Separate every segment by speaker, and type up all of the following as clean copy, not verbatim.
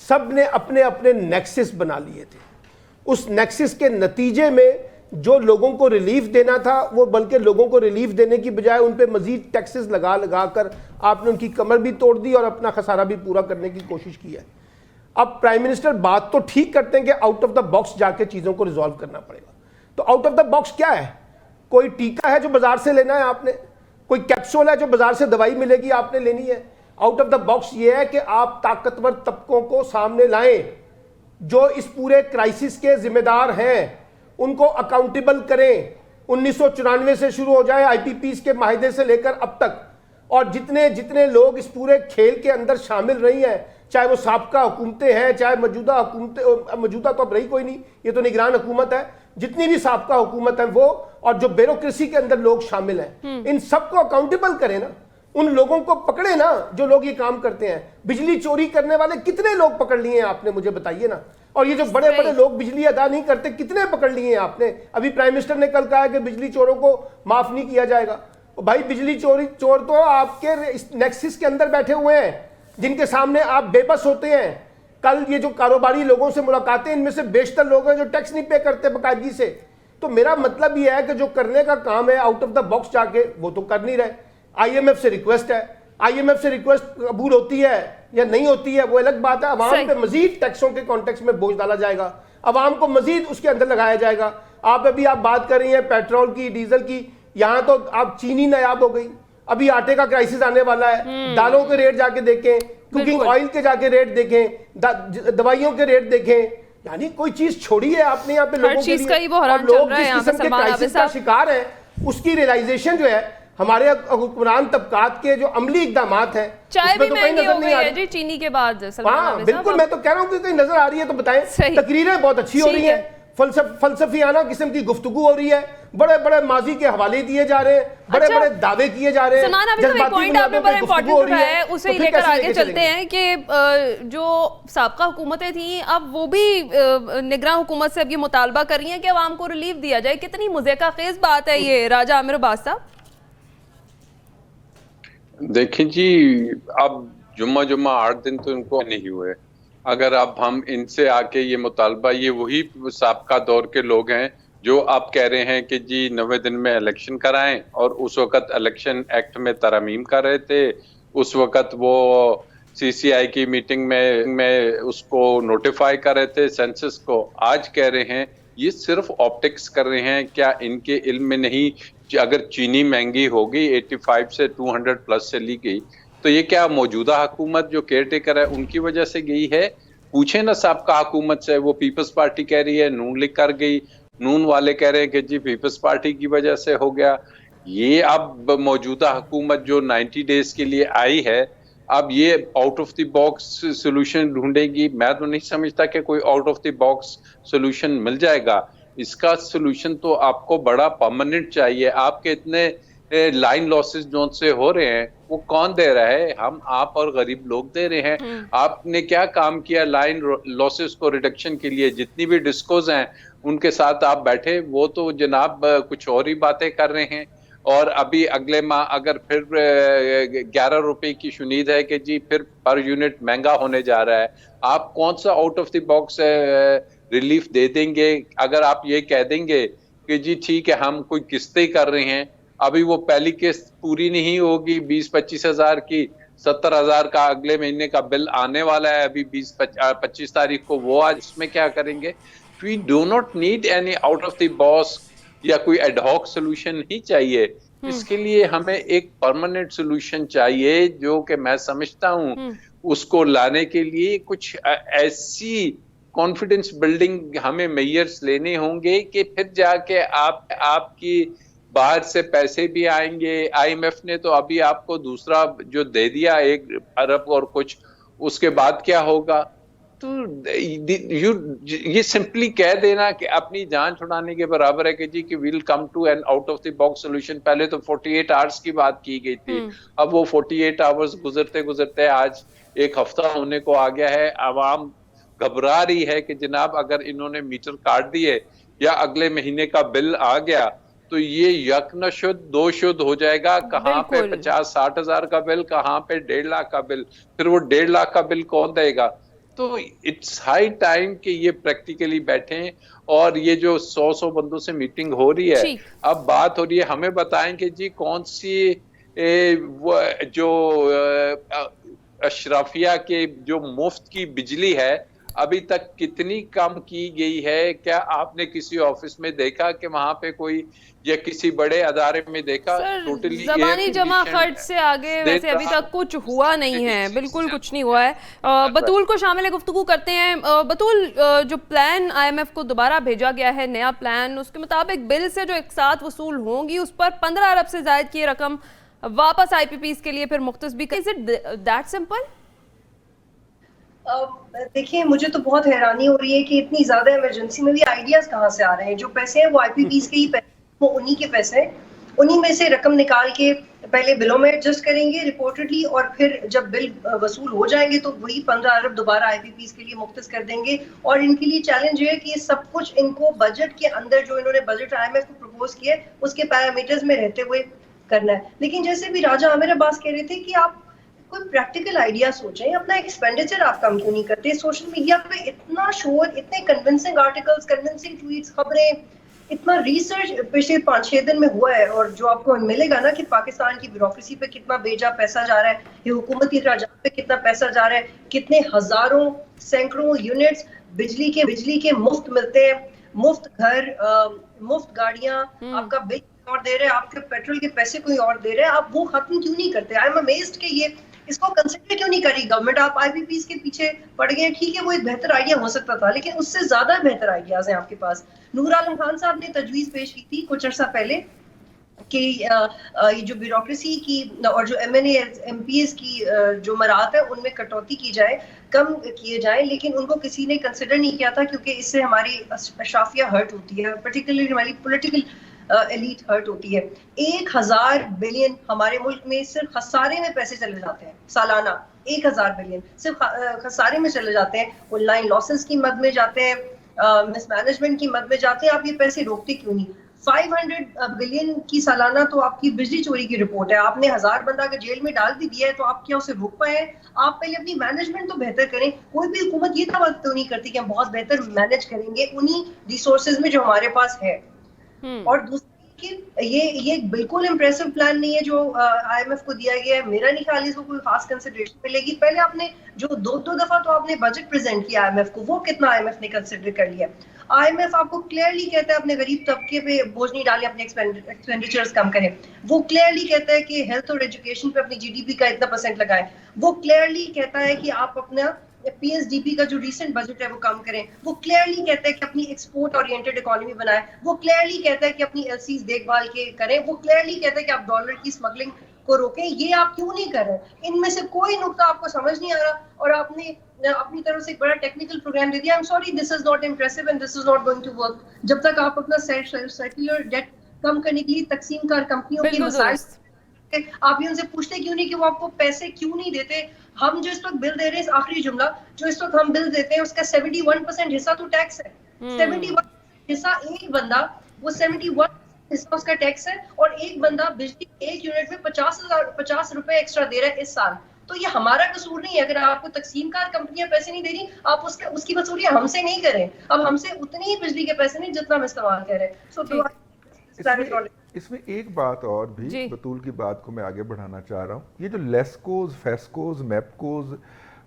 Speaker 1: سب نے اپنے اپنے نیکسس بنا لیے تھے. اس نیکسس کے نتیجے میں جو لوگوں کو ریلیف دینا تھا وہ بلکہ لوگوں کو ریلیف دینے کی بجائے ان پہ مزید ٹیکسز لگا لگا کر آپ نے ان کی کمر بھی توڑ دی اور اپنا خسارہ بھی پورا کرنے کی کوشش کی ہے. اب پرائم منسٹر بات تو ٹھیک کرتے ہیں کہ آؤٹ آف دا باکس جا کے چیزوں کو ریزالو کرنا پڑے گا. تو آؤٹ آف دا باکس کیا ہے؟ کوئی ٹیکا ہے جو بازار سے لینا ہے آپ نے, کوئی کیپسول ہے جو بازار سے دوائی ملے گی آپ نے لینی ہے. آؤٹ آف دا باکس یہ ہے کہ آپ طاقتور طبقوں کو سامنے لائیں جو اس پورے کرائسس کے ذمہ دار ہیں, ان کو اکاؤنٹیبل کریں. 1994 سے شروع ہو جائے آئی پی پیز کے معاہدے سے لے کر اب تک, اور جتنے جتنے لوگ اس پورے کھیل کے اندر شامل رہی ہیں, چاہے وہ سابقہ حکومتیں ہیں, چاہے موجودہ حکومتیں, موجودہ تو اب رہی کوئی نہیں, یہ تو نگران حکومت ہے, جتنی بھی سابقہ حکومت ہیں وہ, اور جو بیوروکریسی کے اندر لوگ شامل ہیں, ان سب کو اکاؤنٹیبل کریں نا, ان لوگوں کو پکڑے نا جو لوگ یہ کام کرتے ہیں. بجلی چوری کرنے والے کتنے لوگ پکڑ لیے ہیں آپ نے, مجھے بتائیے نا. اور یہ جو بڑے بڑے لوگ بجلی ادا نہیں کرتے کتنے پکڑ لیے ہیں آپ نے. ابھی پرائم منسٹر نے کل کہا کہ بجلی چوروں کو معاف نہیں کیا جائے گا. بھائی بجلی چور تو آپ کے نیکسس کے اندر بیٹھے ہوئے ہیں جن کے سامنے آپ بے بس ہوتے ہیں. کل یہ جو کاروباری لوگوں سے ملاقاتیں, ان میں سے بیشتر لوگ ہیں جو ٹیکس نہیں پے کرتے باقاعدگی سے. تو میرا مطلب یہ ہے کہ جو کرنے کا کام ہے آؤٹ آف دا باکس جا کے, وہ تو کر نہیں رہے. آئی ایم ایف سے ریکویسٹ ہے, آئی ایم ایف سے ریکویسٹ قبول ہوتی ہے یا نہیں ہوتی ہے وہ الگ بات ہے. عوام پہ مزید ٹیکسوں کے کانٹیکس میں بوجھ ڈالا جائے گا, عوام کو مزید اس کے اندر لگایا جائے گا. آپ بات کر رہی ہیں پیٹرول کی, ڈیزل کی, یہاں تو آپ چینی نایاب ہو گئی. ابھی آٹے کا کرائسس آنے والا ہے, دالوں کے ریٹ جا کے دیکھیں, کوکنگ آئل کے جا کے ریٹ دیکھیں, دوائیوں کے ریٹ دیکھیں. یعنی کوئی چیز چھوڑی ہے آپ نے یہاں پہ لوگوں کے لیے, اور لوگ جس قسم کے کرائسس کا شکار ہیں اس کی ریلائزیشن جو ہے ہمارے حکمران طبقات کے جو عملی اقدامات ہیں
Speaker 2: چائے بھی مہنگی ہو گئی ہے جی چینی کے بعد.
Speaker 1: ہاں بالکل, میں تو کہہ رہا ہوں کہ کہیں نظر آ رہی ہے تو بتائیں. تقریریں بہت اچھی ہو رہی ہیں, فلسفیانہ قسم کی گفتگو ہو رہی ہے, بڑے بڑے ماضی کے حوالے دیے جا رہے ہیں, بڑے بڑے دعوے کیے جا رہے ہیں.
Speaker 2: جذباتی پوائنٹ آپ نے بڑا امپورٹنٹ اٹھایا ہے, اسے لے کر آگے چلتے ہیں کہ جو سابقہ حکومتیں تھیں اب وہ بھی نگراں حکومت سے اب یہ مطالبہ کر رہی ہیں کہ عوام کو ریلیف دیا جائے. کتنی مضحکہ خیز بات ہے یہ راجہ عامر عباس صاحب.
Speaker 3: دیکھیں جی, اب جمعہ 8 دن تو ان کو نہیں ہوئے. اگر اب ہم ان سے آ کے یہ مطالبہ, یہ وہی سابقہ دور کے لوگ ہیں جو آپ کہہ رہے ہیں کہ جی 90 دن میں الیکشن کرائیں, اور اس وقت الیکشن ایکٹ میں ترامیم کر رہے تھے, اس وقت وہ سی سی آئی کی میٹنگ میں اس کو نوٹیفائی کر رہے تھے سینسس کو. آج کہہ رہے ہیں یہ صرف آپٹکس کر رہے ہیں. کیا ان کے علم میں نہیں اگر چینی مہنگی ہوگی 85 سے 200 پلس سے لی گئی, تو یہ کیا موجودہ حکومت جو کیئر ٹیکر ہے ان کی وجہ سے گئی ہے؟ پوچھیں نا سابقہ حکومت سے. وہ پیپلز پارٹی کہہ رہی ہے نون لیگ کر گئی, نون والے کہہ رہے ہیں کہ جی پیپلز پارٹی کی وجہ سے ہو گیا. یہ اب موجودہ حکومت جو 90 ڈیز کے لیے آئی ہے, اب یہ out of the box solution ڈھونڈے گی. میں تو نہیں سمجھتا کہ کوئی out of the box solution مل جائے گا. اس کا سولوشن تو آپ کو بڑا پرماننٹ چاہیے. آپ کے اتنے لائن لاسز جو سے ہو رہے ہیں وہ کون دے رہا ہے؟ ہم, آپ اور غریب لوگ دے رہے ہیں. آپ نے کیا کام کیا لائن لاسز کو ریڈکشن کے لیے؟ جتنی بھی ڈسکوز ہیں ان کے ساتھ آپ بیٹھے, وہ تو جناب کچھ اور ہی باتیں کر رہے ہیں. اور ابھی اگلے ماہ اگر پھر 11 روپے کی شنید ہے کہ جی پھر پر یونٹ مہنگا ہونے جا رہا ہے, آپ کون سا out of the box relief دے دیں گے؟ اگر آپ یہ کہہ دیں گے کہ جی ٹھیک ہے ہم کوئی قسطیں کر رہے ہیں, ابھی وہ پہلی قسط پوری نہیں ہوگی 20-25 ہزار کی, 70 ہزار کا اگلے مہینے کا بل آنے والا ہے ابھی 25 تاریخ کو, وہ آج اس میں کیا کریں گے؟ We do not need any out of the box یا کوئی ایڈ ہاک سولوشن نہیں چاہیے. اس کے لیے ہمیں ایک پرماننٹ سولوشن چاہیے جو کہ میں سمجھتا ہوں اس کو لانے کے لیے کچھ ایسی کانفیڈنس بلڈنگ ہمیں میئرز لینے ہوں گے کہ پھر جا کے آپ کی باہر سے پیسے بھی آئیں گے. آئی ایم ایف نے تو ابھی آپ کو دوسرا جو دے دیا 1 ارب اور کچھ, اس کے بعد کیا ہوگا؟ تو یہ سمپلی کہہ دینا کہ اپنی جان چھڑانے کے برابر ہے کہ جی کہ welcome to an out of the box solution. پہلے تو 48 آورس کی بات کی گئی تھی, اب وہ 48 آورس گزرتے آج 1 ہفتہ ہونے کو آ گیا ہے. عوام گھبرا رہی ہے کہ جناب اگر انہوں نے میٹر کاٹ دیے یا اگلے مہینے کا بل آ گیا تو یہ یک نہ شد 2 شد ہو جائے گا. کہاں پہ 50-60 ہزار کا بل, کہاں پہ 1.5 لاکھ کا بل, پھر وہ 1.5 لاکھ کا بل کون دے گا؟ تو اٹس ہائی ٹائم کہ یہ پریکٹیکلی بیٹھیں اور یہ جو 100 بندوں سے میٹنگ ہو رہی ہے,
Speaker 2: ٹھیک.
Speaker 3: اب بات ہو رہی ہے, ہمیں بتائیں کہ جی کون سی جو اشرافیہ کے جو مفت کی بجلی ہے ابھی تک کتنی کم کی گئی ہے؟ کیا آپ نے کسی آفس میں دیکھا کہ وہاں پہ کوئی یا کسی بڑے ادارے میں دیکھا؟
Speaker 2: سر
Speaker 3: ٹوٹلی
Speaker 2: زبانی جمع خرچ سے آگے ویسے ابھی تک کچھ ہوا نہیں ہے, بالکل کچھ نہیں ہوا ہے. بطول کو شامل گفتگو کرتے ہیں. بطول, جو پلان آئی ایم ایف کو دوبارہ بھیجا گیا ہے, نیا پلان, اس کے مطابق بل سے جو اقساط وصول ہوں گی اس پر 15 ارب سے زائد کی رقم واپس آئی پی پیز کے لیے پھر مختص بھی. Is it that simple?
Speaker 4: دیکھیں مجھے تو بہت حیرانی ہو رہی ہے کہ اتنی زیادہ ایمرجنسی میں بھی آئیڈیاز کہاں سے آ رہے ہیں. جو پیسے ہیں وہ آئی پی پیز کے ہی پیسے, وہ انہی کے پیسے ہیں, انہی میں سے رقم نکال کے پہلے بلوں میں ایڈجسٹ کریں گے رپورٹڈلی, اور پھر جب بل وصول ہو جائیں گے تو وہی 15 ارب دوبارہ آئی پی پیز کے لیے مختص کر دیں گے. اور ان کے لیے چیلنج یہ ہے کہ یہ سب کچھ ان کو بجٹ کے اندر جو انہوں نے بجٹ آئی ایم ایف کو پروپوز کیا ہے اس کے پیرامیٹرز میں رہتے ہوئے کرنا ہے. لیکن جیسے بھی راجہ عامر عباس کہہ رہے تھے کہ آپ کوئی پریکٹیکل آئیڈیا سوچیں, اپنا ایکسپینڈیچر آپ کم کیوں نہیں کرتے؟ سوشل میڈیا پہ اتنا شور, اتنے کنونسنگ آرٹیکلز, کنونسنگ ٹویٹس, خبریں, اتنا ریسرچ پچھلے 5-6 دن میں ہوا ہے, اور جو آپ کو ملے گا نا کہ پاکستان کی بیوروکریسی پہ کتنا بیجا پیسہ جا رہا ہے, یہ حکومتی اخراجات پہ کتنا پیسہ جا رہا ہے, کتنے ہزاروں سینکڑوں یونٹس بجلی کے مفت ملتے ہیں, مفت گھر, مفت گاڑیاں, آپ کا بل اور دے رہے ہیں, آپ کے پیٹرول کے پیسے کوئی اور دے رہے ہیں, آپ وہ ختم کیوں نہیں کرتے؟ آئی ایم امیزڈ کہ یہ اس کو کنسیڈر کیوں نہیں کری گورنمنٹ. آپ آئی پی پیز کے پیچھے پڑ گئے, ٹھیک ہے وہ ایک بہتر آئیڈیا ہو سکتا تھا, لیکن اس سے زیادہ بہتر آئیڈیاز ہیں آپ کے پاس. نور عالم خان صاحب نے تجویز پیش کی تھی کچھ عرصہ پہلے کہ یہ جو بیوروکریسی کی اور جو M N A M P S کی جو مراحت ہے ان میں کٹوتی کی جائے, کم کیے جائیں, لیکن ان کو کسی نے کنسیڈر نہیں کیا تھا کیونکہ اس سے ہماری اشرافیہ ہرٹ ہوتی ہے, پرٹیکولرلی ہماری پولیٹیکل ایلیٹ ہرٹ ہوتی ہے. 1000 بلین ہمارے ملک میں صرف خسارے میں پیسے چلے جاتے ہیں سالانہ, 1000 بلین صرف خسارے میں چلے جاتے ہیں, آن لائن لاسز کی مد میں جاتے ہیں, مس مینجمنٹ کی مد میں جاتے ہیں. آپ یہ پیسے روکتے کیوں نہیں؟ 500 بلین کی سالانہ تو آپ کی بجلی چوری کی رپورٹ ہے, آپ نے 1000 بندہ اگر جیل میں ڈال بھی دیا ہے تو آپ کیا اسے روک پائے ہیں؟ آپ پہلے اپنی مینجمنٹ تو بہتر کریں. کوئی بھی حکومت یہ دعویٰ تو نہیں کرتی کہ ہم بہت بہتر مینج کریں گے انہی ریسورسز میں جو ہمارے پاس ہے. اور دوسری یہ بالکل امپریسو پلان نہیں ہے جو آئی ایم ایف کو دیا گیا ہے. میرا نہیں خیال اس کو کوئی خاص کنسیڈریشن ملے گی. پہلے آپ نے جو دو دفعہ تو آپ نے بجٹ پریزنٹ کیا آئی ایم ایف کو, وہ کتنا آئی ایم ایف نے کنسیڈر کر لیا؟ آئی ایم ایف آپ کو کلیئرلی کہتا ہے اپنے غریب طبقے پہ بوجھ نہیں ڈالیں, اپنے ایکسپینڈیچرز کم کریں. وہ کلیئرلی کہتا ہے کہ ہیلتھ اور ایجوکیشن پہ اپنی جی ڈی پی کا اتنا % لگائیں. وہ کلیئرلی کہتا ہے کہ آپ اپنا پی ایس ڈی پی کا جو ریسنٹ بجٹ ہے وہ کم کریں. وہ کلیئرلی کہتا ہے کہ اپنی ایکسپورٹ اورینٹڈ اکانومی بنائیں. وہ کلیئرلی کہتا ہے کہ اپنی ایل سیز دیکھ بھال کے کریں. وہ کلیئرلی کہتا ہے کہ آپ ڈالر کی اسمگلنگ کو روکیں. یہ آپ کیوں نہیں کر رہے؟ ان میں سے کوئی نقطہ آپ کو سمجھ نہیں آ رہا, اور آپ نے اپنی طرف سے ایک بڑا ٹیکنیکل پروگرام دے دیا. I am sorry, this is not impressive and this is not going to work. جب تک آپ اپنا سیکولر ڈیٹ کم کرنے کے لیے تقسیم کار کمپنیوں کے مسائل, آپ ان سے پوچھتے کیوں نہیں کہ وہ آپ کو پیسے کیوں نہیں دیتے؟ ہم جو اس وقت بل دے رہے ہیں, آخری جملہ, جو اس وقت ہم بل دیتے ہیں اس کا 71% حصہ تو ٹیکس ہے. 71 حصہ ایک بندہ, وہ 71 حصہ اس کا ٹیکس ہے, اور ایک بندہ بجلی ایک یونٹ میں 50 روپے ایکسٹرا دے رہا ہے اس سال. تو یہ ہمارا قصور نہیں ہے. اگر آپ کو تقسیم کار کمپنیاں پیسے نہیں دے رہی, آپ اس کی وصولیاں ہم سے نہیں کریں. اب ہم سے اتنی ہی بجلی کے پیسے نہیں جتنا ہم استعمال کر رہے ہیں.
Speaker 5: اس میں ایک بات اور بھی, بطول کی بات کو میں آگے بڑھانا چاہ رہا ہوں. یہ جو لیسکوز, فیسکوز, میپکوز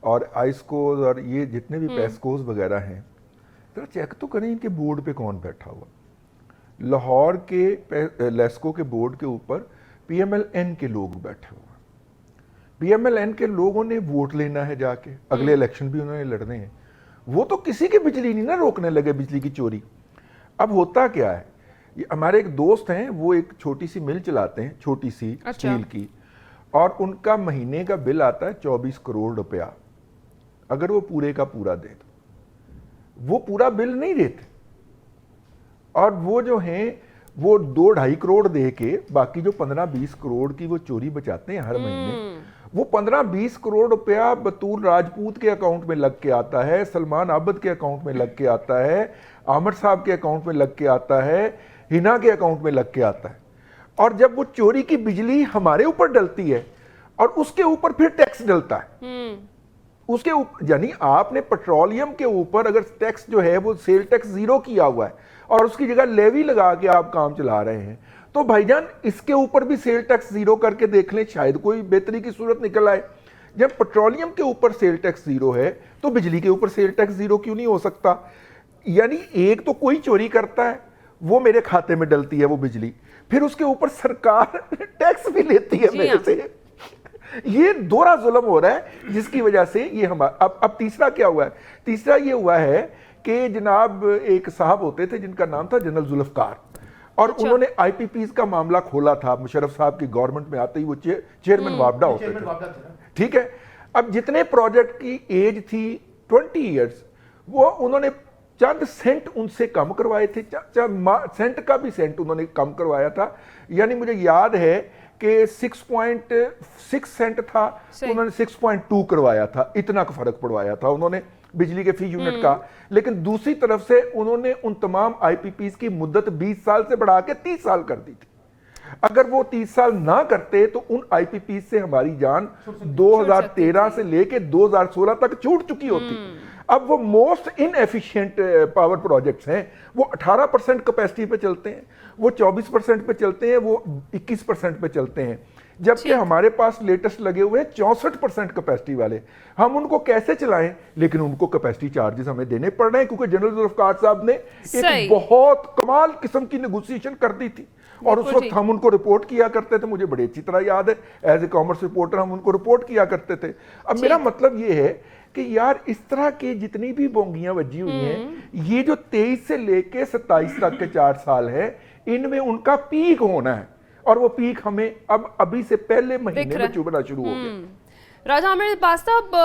Speaker 5: اور آئسکوز اور یہ جتنے بھی پیسکوز وغیرہ ہیں, ذرا چیک تو کریں ان کے بورڈ پہ کون بیٹھا ہوا. لاہور کے لیسکو کے بورڈ کے اوپر پی ایم ایل این کے لوگ بیٹھے ہوئے. پی ایم ایل این کے لوگوں نے ووٹ لینا ہے جا کے, اگلے الیکشن بھی انہوں نے لڑنے ہیں. وہ تو کسی کی بجلی نہیں نہ روکنے لگے, بجلی کی چوری. اب ہوتا کیا ہے, ہمارے ایک دوست ہیں, وہ ایک چھوٹی سی مل چلاتے ہیں, چھوٹی سی اسٹیل کی, اور ان کا مہینے کا بل آتا ہے 24 کروڑ روپیہ. اگر وہ پورے کا پورا دے تو وہ پورا بل نہیں دیتے, اور وہ جو ہیں وہ 2-2.5 کروڑ دے کے باقی جو 15-20 کروڑ کی وہ چوری بچاتے ہیں ہر مہینے. وہ 15-20 کروڑ روپیہ بطول راجپوت کے اکاؤنٹ میں لگ کے آتا ہے, سلمان عابد کے اکاؤنٹ میں لگ کے آتا ہے, عامر صاحب کے اکاؤنٹ میں لگ کے آتا ہے, ہنا کے اکاؤنٹ میں لگ کے آتا ہے. اور جب وہ چوری کی بجلی ہمارے اوپر ڈلتی ہے اور اس کے اوپر پھر ٹیکس ڈلتا ہے, اس کے یعنی آپ نے پیٹرولیم کے اوپر اگر ٹیکس جو ہے وہ سیل ٹیکس زیرو کیا ہوا ہے اور اس کی جگہ لیوی لگا کے آپ کام چلا رہے ہیں, تو بھائی جان اس کے اوپر بھی سیل ٹیکس زیرو کر کے دیکھ لیں, شاید کوئی بہتری کی صورت نکل آئے. جب پیٹرولیم کے اوپر سیل ٹیکس زیرو ہے تو بجلی کے اوپر سیل ٹیکس زیرو کیوں نہیں ہو سکتا؟ یعنی ایک تو کوئی چوری کرتا ہے, وہ میرے کھاتے میں ڈلتی ہے وہ بجلی, پھر اس کے اوپر سرکار ٹیکس بھی لیتی ہے میرے سے. یہ دوہرا ظلم ہو رہا ہے جس کی وجہ سے یہ ہمارا. اب تیسرا کیا ہوا ہے؟ تیسرا یہ ہوا ہے کہ جناب ایک صاحب ہوتے تھے جن کا نام تھا جنرل ذوالفقار, اور انہوں نے آئی پی پیز کا معاملہ کھولا تھا. مشرف صاحب کی گورنمنٹ میں آتے ہی وہ چیئرمین وابڈا ہوتے تھے, ٹھیک ہے. اب جتنے پروجیکٹ کی ایج تھی 20 ایئرز, وہ انہوں نے چند سینٹ ان سے کم کروائے تھے, سینٹ کا بھی سینٹ انہوں نے کم کروایا تھا. یعنی مجھے یاد ہے کہ 6.6 سینٹ تھا, انہوں نے 6.2 کروایا تھا. اتنا کا فرق پڑوایا تھا انہوں نے بجلی کے فی یونٹ کا. لیکن دوسری طرف سے انہوں نے ان تمام آئی پی پیز کی مدت 20 سال سے بڑھا کے 30 سال کر دی تھی. اگر وہ 30 سال نہ کرتے تو ان آئی پی پیز سے ہماری جان 2013 سے لے کے 2016 تک چھوٹ چکی ہوتی. اب وہ most in efficient power projects ہیں, وہ 18% کیپیسٹی پہ چلتے ہیں, وہ 24% پہ چلتے ہیں, وہ 21% پہ چلتے ہیں, جبکہ ہمارے پاس لیٹسٹ لگے ہوئے ہیں 64% کیپیسٹی والے. ہم ان کو کیسے چلائیں؟ لیکن ان کو کیپیسٹی چارجز ہمیں دینے پڑ رہے ہیں, کیونکہ جنرل ذوالفقار صاحب نے ایک بہت کمال قسم کی نیگوسیشن کر دی تھی, اور اس وقت ہم ان کو رپورٹ کیا کرتے تھے. مجھے بڑی اچھی طرح یاد ہے, ایز اے کامرس رپورٹر ہم ان کو رپورٹ کیا کرتے تھے. اب میرا مطلب یہ ہے کہ یار اس طرح کے جتنی بھی بونگیاں بجی ہوئی ہیں, یہ جو 23 سے لے کے 27 تک کے 4 سال ہیں, ان میں ان کا پیک ہونا ہے, اور وہ پیک ہمیں اب ابھی سے پہلے مہینے میں چبھنا شروع ہو گیا.
Speaker 2: راجہ عامر پاس صاحب,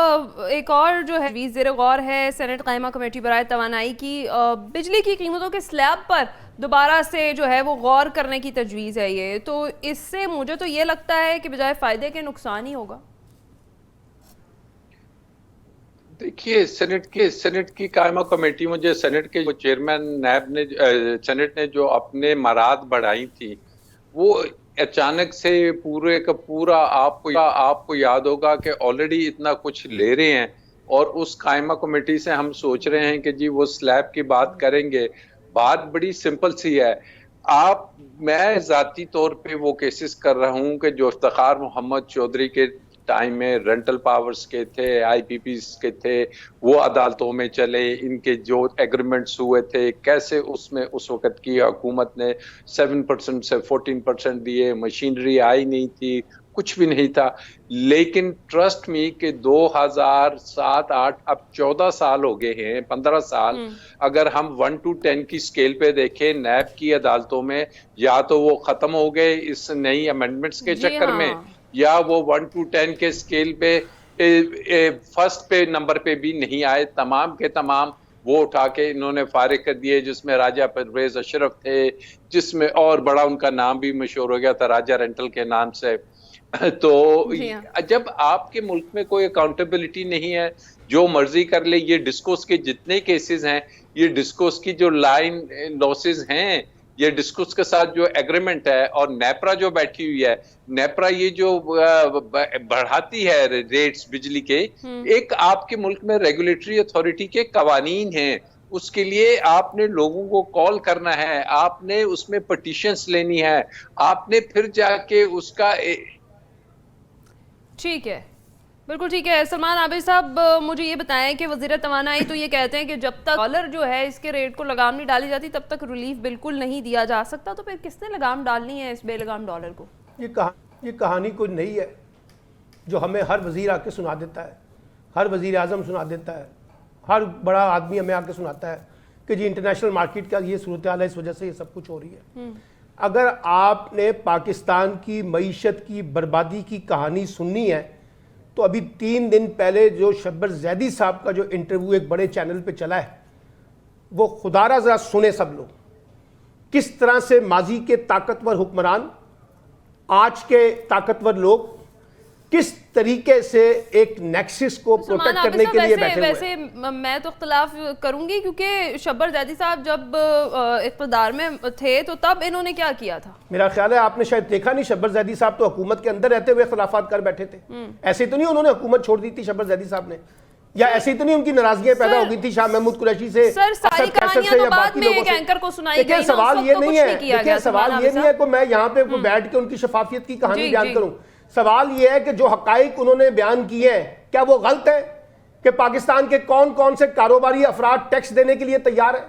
Speaker 2: ایک اور جو ہے زیر غور ہے سینٹ قائمہ کمیٹی برائے توانائی کی, بجلی کی قیمتوں کے سلیب پر دوبارہ سے جو ہے وہ غور کرنے کی تجویز ہے. یہ تو اس سے مجھے تو یہ لگتا ہے کہ بجائے فائدے کے نقصان ہی ہوگا.
Speaker 3: دیکھیے سینٹ کی قائمہ کمیٹی, مجھے سینٹ کے چیئرمین نیب نے سینٹ نے جو اپنے مراد بڑھائی تھی, وہ اچانک سے پورے کا پورا آپ کو یاد ہوگا کہ آلریڈی اتنا کچھ لے رہے ہیں, اور اس قائمہ کمیٹی سے ہم سوچ رہے ہیں کہ جی وہ سلیب کی بات کریں گے. بات بڑی سمپل سی ہے. میں ذاتی طور پہ وہ کیسز کر رہا ہوں کہ جو افتخار محمد چودھری کے ٹائم میں رینٹل پاورز کے تھے, آئی پی پیز کے تھے, وہ عدالتوں میں چلے, ان کے جو ایگریمنٹس ہوئے تھے, کیسے اس میں اس وقت کی حکومت نے 7% سے 14% دیے, مشینری آئی نہیں تھی, کچھ بھی نہیں تھا. لیکن ٹرسٹ می کہ 2007-8 اب 14 سال ہو گئے ہیں, 15 سال, اگر ہم 1 to 10 کی سکیل پہ دیکھیں نیب کی عدالتوں میں, یا تو وہ ختم ہو گئے اس نئی امینڈمنٹس کے چکر میں, یا وہ 1 to 10 کے سکیل پہ فرسٹ پہ نمبر پہ بھی نہیں آئے. تمام کے تمام وہ اٹھا کے انہوں نے فارغ کر دیے, جس میں راجہ پرویز اشرف تھے, جس میں اور بڑا ان کا نام بھی مشہور ہو گیا تھا راجہ رینٹل کے نام سے. تو جب آپ کے ملک میں کوئی اکاؤنٹیبلٹی نہیں ہے, جو مرضی کر لے. یہ ڈسکوس کے جتنے کیسز ہیں, یہ ڈسکوس کی جو لائن لاسز ہیں, یہ ڈسکوس کے ساتھ جو ایگریمنٹ ہے, اور نیپرا جو بیٹھی ہوئی ہے, نیپرا یہ جو بڑھاتی ہے ریٹس بجلی کے, ایک آپ کے ملک میں ریگولیٹری اتھارٹی کے قوانین ہیں. اس کے لیے آپ نے لوگوں کو کال کرنا ہے, آپ نے اس میں پٹیشنز لینی ہے, آپ نے پھر جا کے اس کا.
Speaker 2: ٹھیک ہے, بالکل ٹھیک ہے. سلمان عابد صاحب مجھے یہ بتائیں کہ وزیر توانائی تو یہ کہتے ہیں کہ جب تک ڈالر جو ہے اس کے ریٹ کو لگام نہیں ڈالی جاتی تب تک ریلیف بالکل نہیں دیا جا سکتا. تو پھر کس نے لگام ڈالنی ہے اس بے لگام ڈالر کو؟
Speaker 1: یہ کہانی کوئی نہیں ہے جو ہمیں ہر وزیر آ کے سنا دیتا ہے, ہر وزیر اعظم سنا دیتا ہے, ہر بڑا آدمی ہمیں آ کے سناتا ہے کہ جی انٹرنیشنل مارکیٹ کا یہ صورتحال ہے, اس وجہ سے یہ سب کچھ ہو رہی ہے. اگر آپ نے پاکستان کی معیشت کی بربادی کی کہانی سننی ہے تو ابھی 3 دن پہلے جو شبر زیدی صاحب کا جو انٹرویو ایک بڑے چینل پہ چلا ہے, وہ خدا را ذرا سنیں سب لوگ, کس طرح سے ماضی کے طاقتور حکمران, آج کے طاقتور لوگ کس طریقے سے ایک نیکسس کو پروٹیکٹ کرنے کے لیے بیٹھے ہوئے ہیں.
Speaker 2: ویسے میں تو اختلاف کروں گی, کیونکہ شبر زیدی صاحب جب اقتدار میں تھے تو تب انہوں نے کیا کیا تھا؟
Speaker 1: میرا خیال ہے آپ نے شاید دیکھا نہیں, شبر زیدی صاحب تو حکومت کے اندر رہتے ہوئے اخلافات کر بیٹھے تھے. ایسے تو نہیں انہوں نے حکومت چھوڑ دی تھی شبر زیدی صاحب نے. یا ایسے ہی تو نہیں ان کی ناراضگیاں پیدا ہو گئی تھی شاہ محمود قریشی سے,
Speaker 2: سر ساری کہانیاں تو بعد میں ایک اینکر کو سنائی گئی,
Speaker 1: سوال یہ نہیں ہے, دیکھیں سوال یہ نہیں ہے کہ میں یہاں پہ بیٹھ کے ان کی شفافیت کی کہانی بیان کروں. سوال یہ ہے کہ جو حقائق انہوں نے بیان کیے ہیں کیا وہ غلط ہے کہ پاکستان کے کون کون سے کاروباری افراد ٹیکس دینے کے لیے تیار ہیں,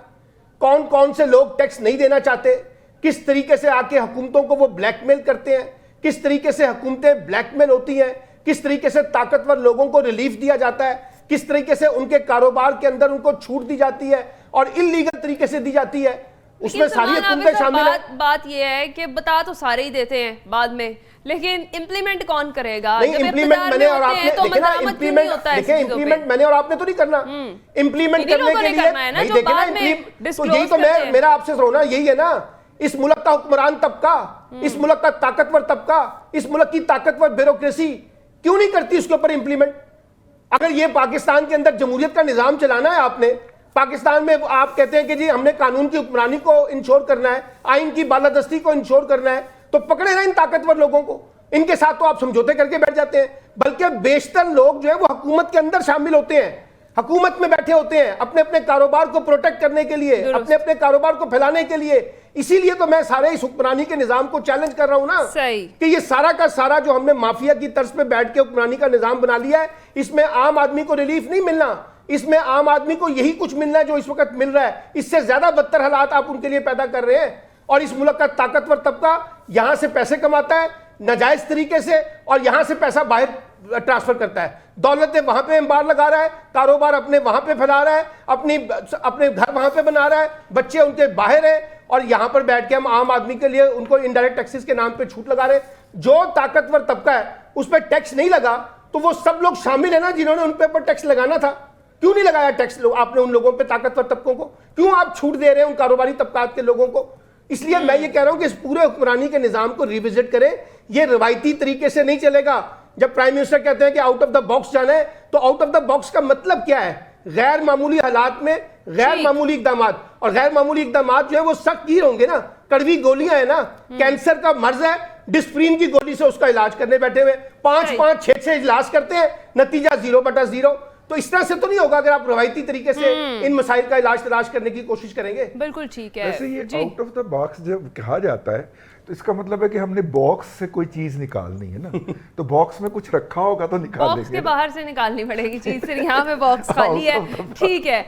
Speaker 1: کون کون سے لوگ ٹیکس نہیں دینا چاہتے, کس طریقے سے آ کے حکومتوں کو وہ بلیک میل کرتے ہیں, کس طریقے سے حکومتیں بلیک میل ہوتی ہیں, کس طریقے سے طاقتور لوگوں کو ریلیف دیا جاتا ہے, کس طریقے سے ان کے کاروبار کے اندر ان کو چھوٹ دی جاتی ہے اور انلیگل طریقے سے دی جاتی ہے, اس میں ساری حکومتیں شامل ہیں.
Speaker 2: بات یہ ہے کہ بتا تو سارے ہی دیتے ہیں بعد میں, لیکن امپلیمنٹ کون کرے گا؟
Speaker 1: نہیں امپلیمنٹ میں نے اور آپ نے دیکھیں نا, امپلیمنٹ میں نے اور آپ نے تو نہیں کرنا. امپلیمنٹ کرنے کے لیے نہیں دیکھیں نا, تو یہی تو میرا آپ سے رونا یہی ہے نا, اس ملک کا حکمران طبقہ, اس ملک کا طاقتور طبقہ, اس ملک کی طاقتور بیوروکریسی کیوں نہیں کرتی اس کے اوپر امپلیمنٹ؟ اگر یہ پاکستان کے اندر جمہوریت کا نظام چلانا ہے, آپ نے پاکستان میں آپ کہتے ہیں کہ جی ہم نے قانون کی حکمرانی کو انشور کرنا ہے, آئین کی بالادستی کو انشور کرنا ہے, تو پکڑے رہے ان طاقتور لوگوں کو, ان کے ساتھ تو آپ سمجھوتے کر کے بیٹھ جاتے ہیں. بلکہ بیشتر لوگ جو ہے وہ حکومت کے اندر شامل ہوتے ہیں, حکومت میں بیٹھے ہوتے ہیں اپنے اپنے کاروبار کو پروٹیکٹ کرنے کے لیے, اپنے اپنے کاروبار کو پھیلانے کے لیے. اسی لیے تو میں سارے اس حکمرانی کے نظام کو چیلنج کر رہا ہوں نا, کہ یہ سارا کا سارا جو ہم نے مافیا کی طرز پہ بیٹھ کے حکمرانی کا نظام بنا لیا ہے, اس میں عام آدمی کو ریلیف نہیں ملنا, اس میں عام آدمی کو یہی کچھ ملنا ہے جو اس وقت مل رہا ہے. اس سے زیادہ بدتر حالات آپ ان کے لیے پیدا کر رہے ہیں, اور اس ملک کا طاقتور طبقہ یہاں سے پیسے کماتا ہے ناجائز طریقے سے, اور یہاں سے پیسہ باہر ٹرانسفر کرتا ہے, دولتیں وہاں پہ انبار لگا رہا ہے, کاروبار اپنے وہاں پہ پھیلا رہا ہے, اپنے گھر وہاں پہ بنا رہا ہے, بچے ان کے باہر ہیں, اور یہاں پر بیٹھ کے ہم عام آدمی کے لیے ان کو انڈائریکٹ ٹیکسز کے نام پہ چھوٹ لگا رہے ہیں. جو طاقتور طبقہ ہے اس پہ ٹیکس نہیں لگا تو وہ سب لوگ شامل ہیں نا جنہوں نے ان پہ پر ٹیکس لگانا تھا. کیوں نہیں لگایا ٹیکس آپ نے ان لوگوں پہ, طاقتور طبقوں کو کیوں آپ چھوٹ دے رہے ہیں ان کاروباری طبقات کے لوگوں کو؟ اس لیے میں یہ کہہ رہا ہوں کہ اس پورے حکمرانی کے نظام کو ریوزٹ کریں, یہ روایتی طریقے سے نہیں چلے گا. جب پرائم منسٹر کہتے ہیں کہ آؤٹ آف دا باکس جانا ہے, تو آؤٹ آف دا باکس کا مطلب کیا ہے؟ غیر معمولی حالات میں غیر معمولی اقدامات, اور غیر معمولی اقدامات جو ہے وہ سخت ہی ہوں گے نا. کڑوی گولیاں ہیں نا, کینسر کا مرض ہے, ڈسپرین کی گولی سے اس کا علاج کرنے بیٹھے ہوئے 5-5 6-6 اجلاس کرتے ہیں, نتیجہ 0/0. تو اس طرح سے تو نہیں ہوگا اگر آپ روایتی طریقے سے ان مسائل کا علاج تلاش کرنے کی کوشش کریں گے.
Speaker 2: بالکل ٹھیک ہے.
Speaker 5: ویسے یہ آؤٹ آف دا باکس جب کہا جاتا ہے تو اس کا مطلب ہے کہ ہم نے باکس سے کوئی چیز نکالنی ہے نا, تو باکس میں کچھ رکھا ہوگا تو نکال
Speaker 2: باکس کے باہر سے نکالنی پڑے گی چیز, صرف یہاں پہ باکس خالی ہے. ٹھیک ہے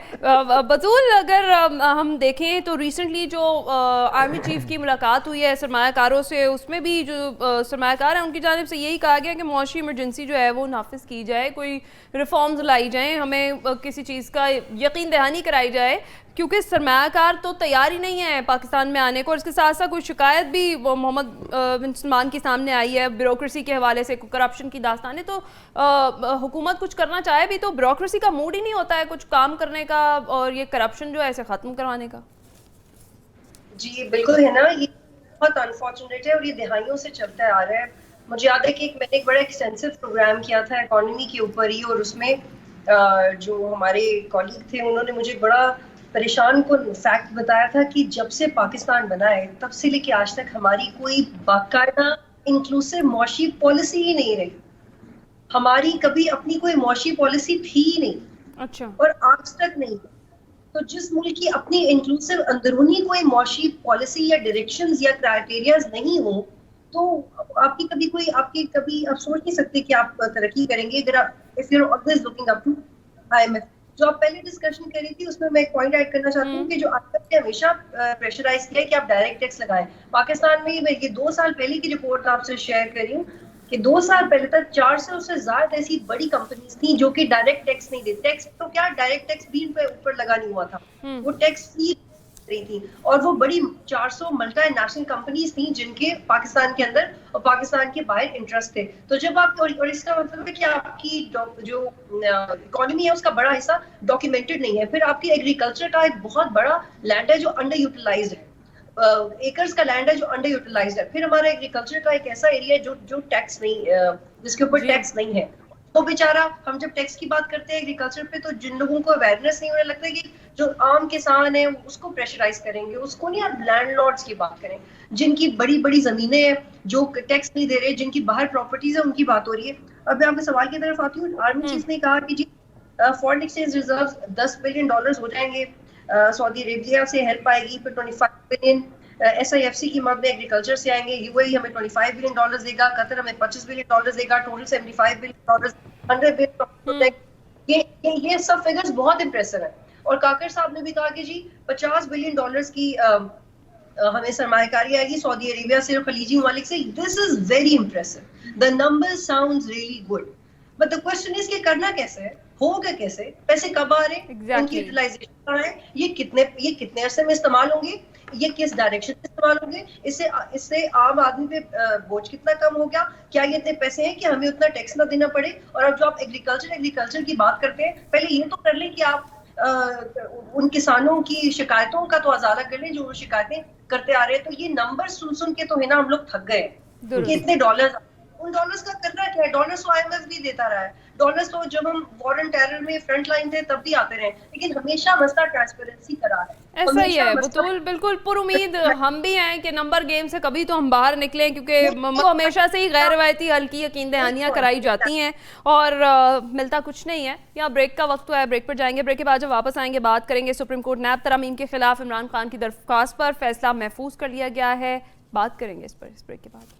Speaker 2: بطول, اگر ہم دیکھیں تو ریسنٹلی جو آرمی چیف کی ملاقات ہوئی ہے سرمایہ کاروں سے, اس میں بھی جو سرمایہ کار ہیں ان کی جانب سے یہی کہا گیا کہ معاشی ایمرجنسی جو ہے وہ نافذ کی جائے, کوئی ریفارمز لائی جائیں, ہمیں کسی چیز کا یقین دہانی کرائی جائے, کیونکہ سرمایہ کار تو تیار ہی نہیں ہے پاکستان میں آنے کو. اور اس کے ساتھ ساتھ کوئی شکایت بھی محمد بن سلمان کے سامنے آئی ہے بیوروکریسی کے حوالے سے, کرپشن کی داستانیں. تو حکومت کچھ کرنا چاہے بھی تو بیوروکریسی کا موڈ ہی نہیں ہوتا ہے کچھ کام کرنے کا, اور یہ کرپشن جو ہے اسے ختم کروانے کا.
Speaker 4: جی بالکل ہے نا, یہ بہت انفارچونیٹ ہے اور یہ دہائیوں سے چلتا آ رہا ہے. مجھے یاد ہے کہ میں نے ایک بڑا ایکسٹینسو پروگرام کیا تھا اکانومی کے اوپر ہی, اور اس میں جو ہمارے کالیگ تھے انہوں نے مجھے بڑا پریشان کن فیکٹ بتایا تھا کہ جب سے پاکستان بنا ہے تب سے لے کے آج تک ہماری کوئی باقاعدہ انکلوسیو معاشی پالیسی ہی نہیں رہی. ہماری کبھی اپنی کوئی معاشی پالیسی تھی ہی نہیں,
Speaker 2: اچھا, اور
Speaker 4: آج تک نہیں. تو جس ملک کی اپنی انکلوسیو اندرونی کوئی معاشی پالیسی یا ڈائریکشنز یا کرائٹیریاز نہیں ہوں, تو آپ کی کبھی کوئی آپ سوچ نہیں سکتے کہ آپ ترقی کریں گے. اگر آپ if you're always looking up to IMF, جو آپ پہلے ڈسکشن کر رہی تھی اس میں ایک پوائنٹ ایڈ کرنا چاہتی ہوں کہ جو آپ نے ہمیشہ پریشرائز کیا ہے کہ آپ ڈائریکٹ ٹیکس لگائیں. پاکستان میں یہ 2 سال پہلے کی رپورٹ آپ سے شیئر کر رہی ہوں کہ 2 سال پہلے تک 400 سے زیادہ ایسی بڑی کمپنیز تھیں جو کہ ڈائریکٹ ٹیکس نہیں دیتے. ٹیکس تو کیا, ڈائریکٹ ٹیکس بھی ان پہ اوپر لگا نہیں ہوا تھا, وہ ٹیکس فری رہی تھی. اور وہ بڑی 400 ملٹی نیشنل کمپنیز تھیں جن کے پاکستان کے اندر اور پاکستان کے باہر انٹرسٹ تھے. تو جب آپ, اور اس کا مطلب ہے کہ آپ کی جو اکانومی ہے اس کا بڑا حصہ ڈاکیومنٹڈ نہیں ہے. پھر آپ کی ایگریکلچر کا ایک بہت بڑا لینڈ ہے جو انڈر یوٹیلائزڈ ہے, ایکرز کا لینڈ ہے جو انڈر یوٹیلائزڈ ہے. پھر ہمارا ایگریکلچر کا ایک ایسا ایریا ہے جو ٹیکس نہیں, جس کے اوپر ٹیکس نہیں ہے. تو بیچارہ ہم جب ٹیکس کی بات کرتے ہیں ایگریکلچر پہ, تو جن لوگوں کو اویئرنیس نہیں, انہیں لگتا ہے کہ جو عام کسان ہیں اس کو پریشرائز کریں گے, اس کو نہیں. آپ لینڈ لارڈس کی بات کریں جن کی بڑی بڑی زمینیں ہیں جو ٹیکس نہیں دے رہے, جن کی باہر پراپرٹیز ہیں, ان کی بات ہو رہی ہے. اب میں آپ کے سوال کی طرف آتی ہوں. آرمی چیف نے کہا کہ جی فارن ایکسچینج ریزروز $10 بلین ہو جائیں گے. سعودی عربیہ سے ہیلپ آئے گی, پھر 25 بلین SIFC کی مد میں ایگریکلچر سے آئیں گے. UAE ہمیں $25 بلین دے گا, قطر ہمیں $25 بلین دے گا, ٹوٹل $75 بلین, $100 بلین. یہ سب فگرز بہت امپریسو ہیں. اور کاکر صاحب نے بھی کہا کہ جی $50 بلین کی ہمیں سرمایہ کاری آئے گی سعودی عربیہ سے اور خلیجی ممالک سے. This is very impressive. The number sounds really good, but the question is کہ کرنا کیسے ہے, ہوگا کیسے, پیسے کب آ رہے ہیں, ان کی یوٹیلائزیشن کہاں ہے, یہ کتنے عرصے میں استعمال ہوں گے, یہ کس ڈائریکشن میں استعمال ہوں گے, اس سے عام آدمی پہ بوجھ کتنا کم ہو گیا, کیا یہ اتنے پیسے ہیں کہ ہمیں اتنا ٹیکس نہ دینا پڑے. اور اب جو آپ ایگریکلچر کی بات کرتے ہیں, پہلے یہ تو کر لیں کہ آپ ان کسانوں کی شکایتوں کا تو ازالہ کر لیں جو وہ شکایتیں کرتے آ رہے ہیں. تو یہ نمبر سن کے تو ہے نا ہم لوگ تھک گئے کہ اتنے ڈالرز, ان ڈالرز کا کرنا کیا ہے. ڈالرز تو IMF بھی دیتا رہا ہے, ڈالرز تو جب ہم وار اینڈ ٹیرر میں فرنٹ لائن تھے تب بھی آتے رہے, لیکن ہمیشہ مسئلہ ٹرانسپیرنسی کا رہا ہے.
Speaker 2: ایسا ہی ہے بطول, بالکل پر امید ہم بھی ہیں کہ نمبر گیم سے کبھی تو ہم باہر نکلیں, کیونکہ ہمیشہ سے ہی غیر روایتی ہلکی یقین دہانیاں کرائی جاتی ہیں اور ملتا کچھ نہیں ہے. یہاں بریک کا وقت ہوا ہے, بریک پر جائیں گے. بریک کے بعد جب واپس آئیں گے بات کریں گے سپریم کورٹ نیب ترامیم کے خلاف عمران خان کی درخواست پر فیصلہ محفوظ کر لیا گیا ہے, بات کریں گے اس پر اس بریک کے بعد.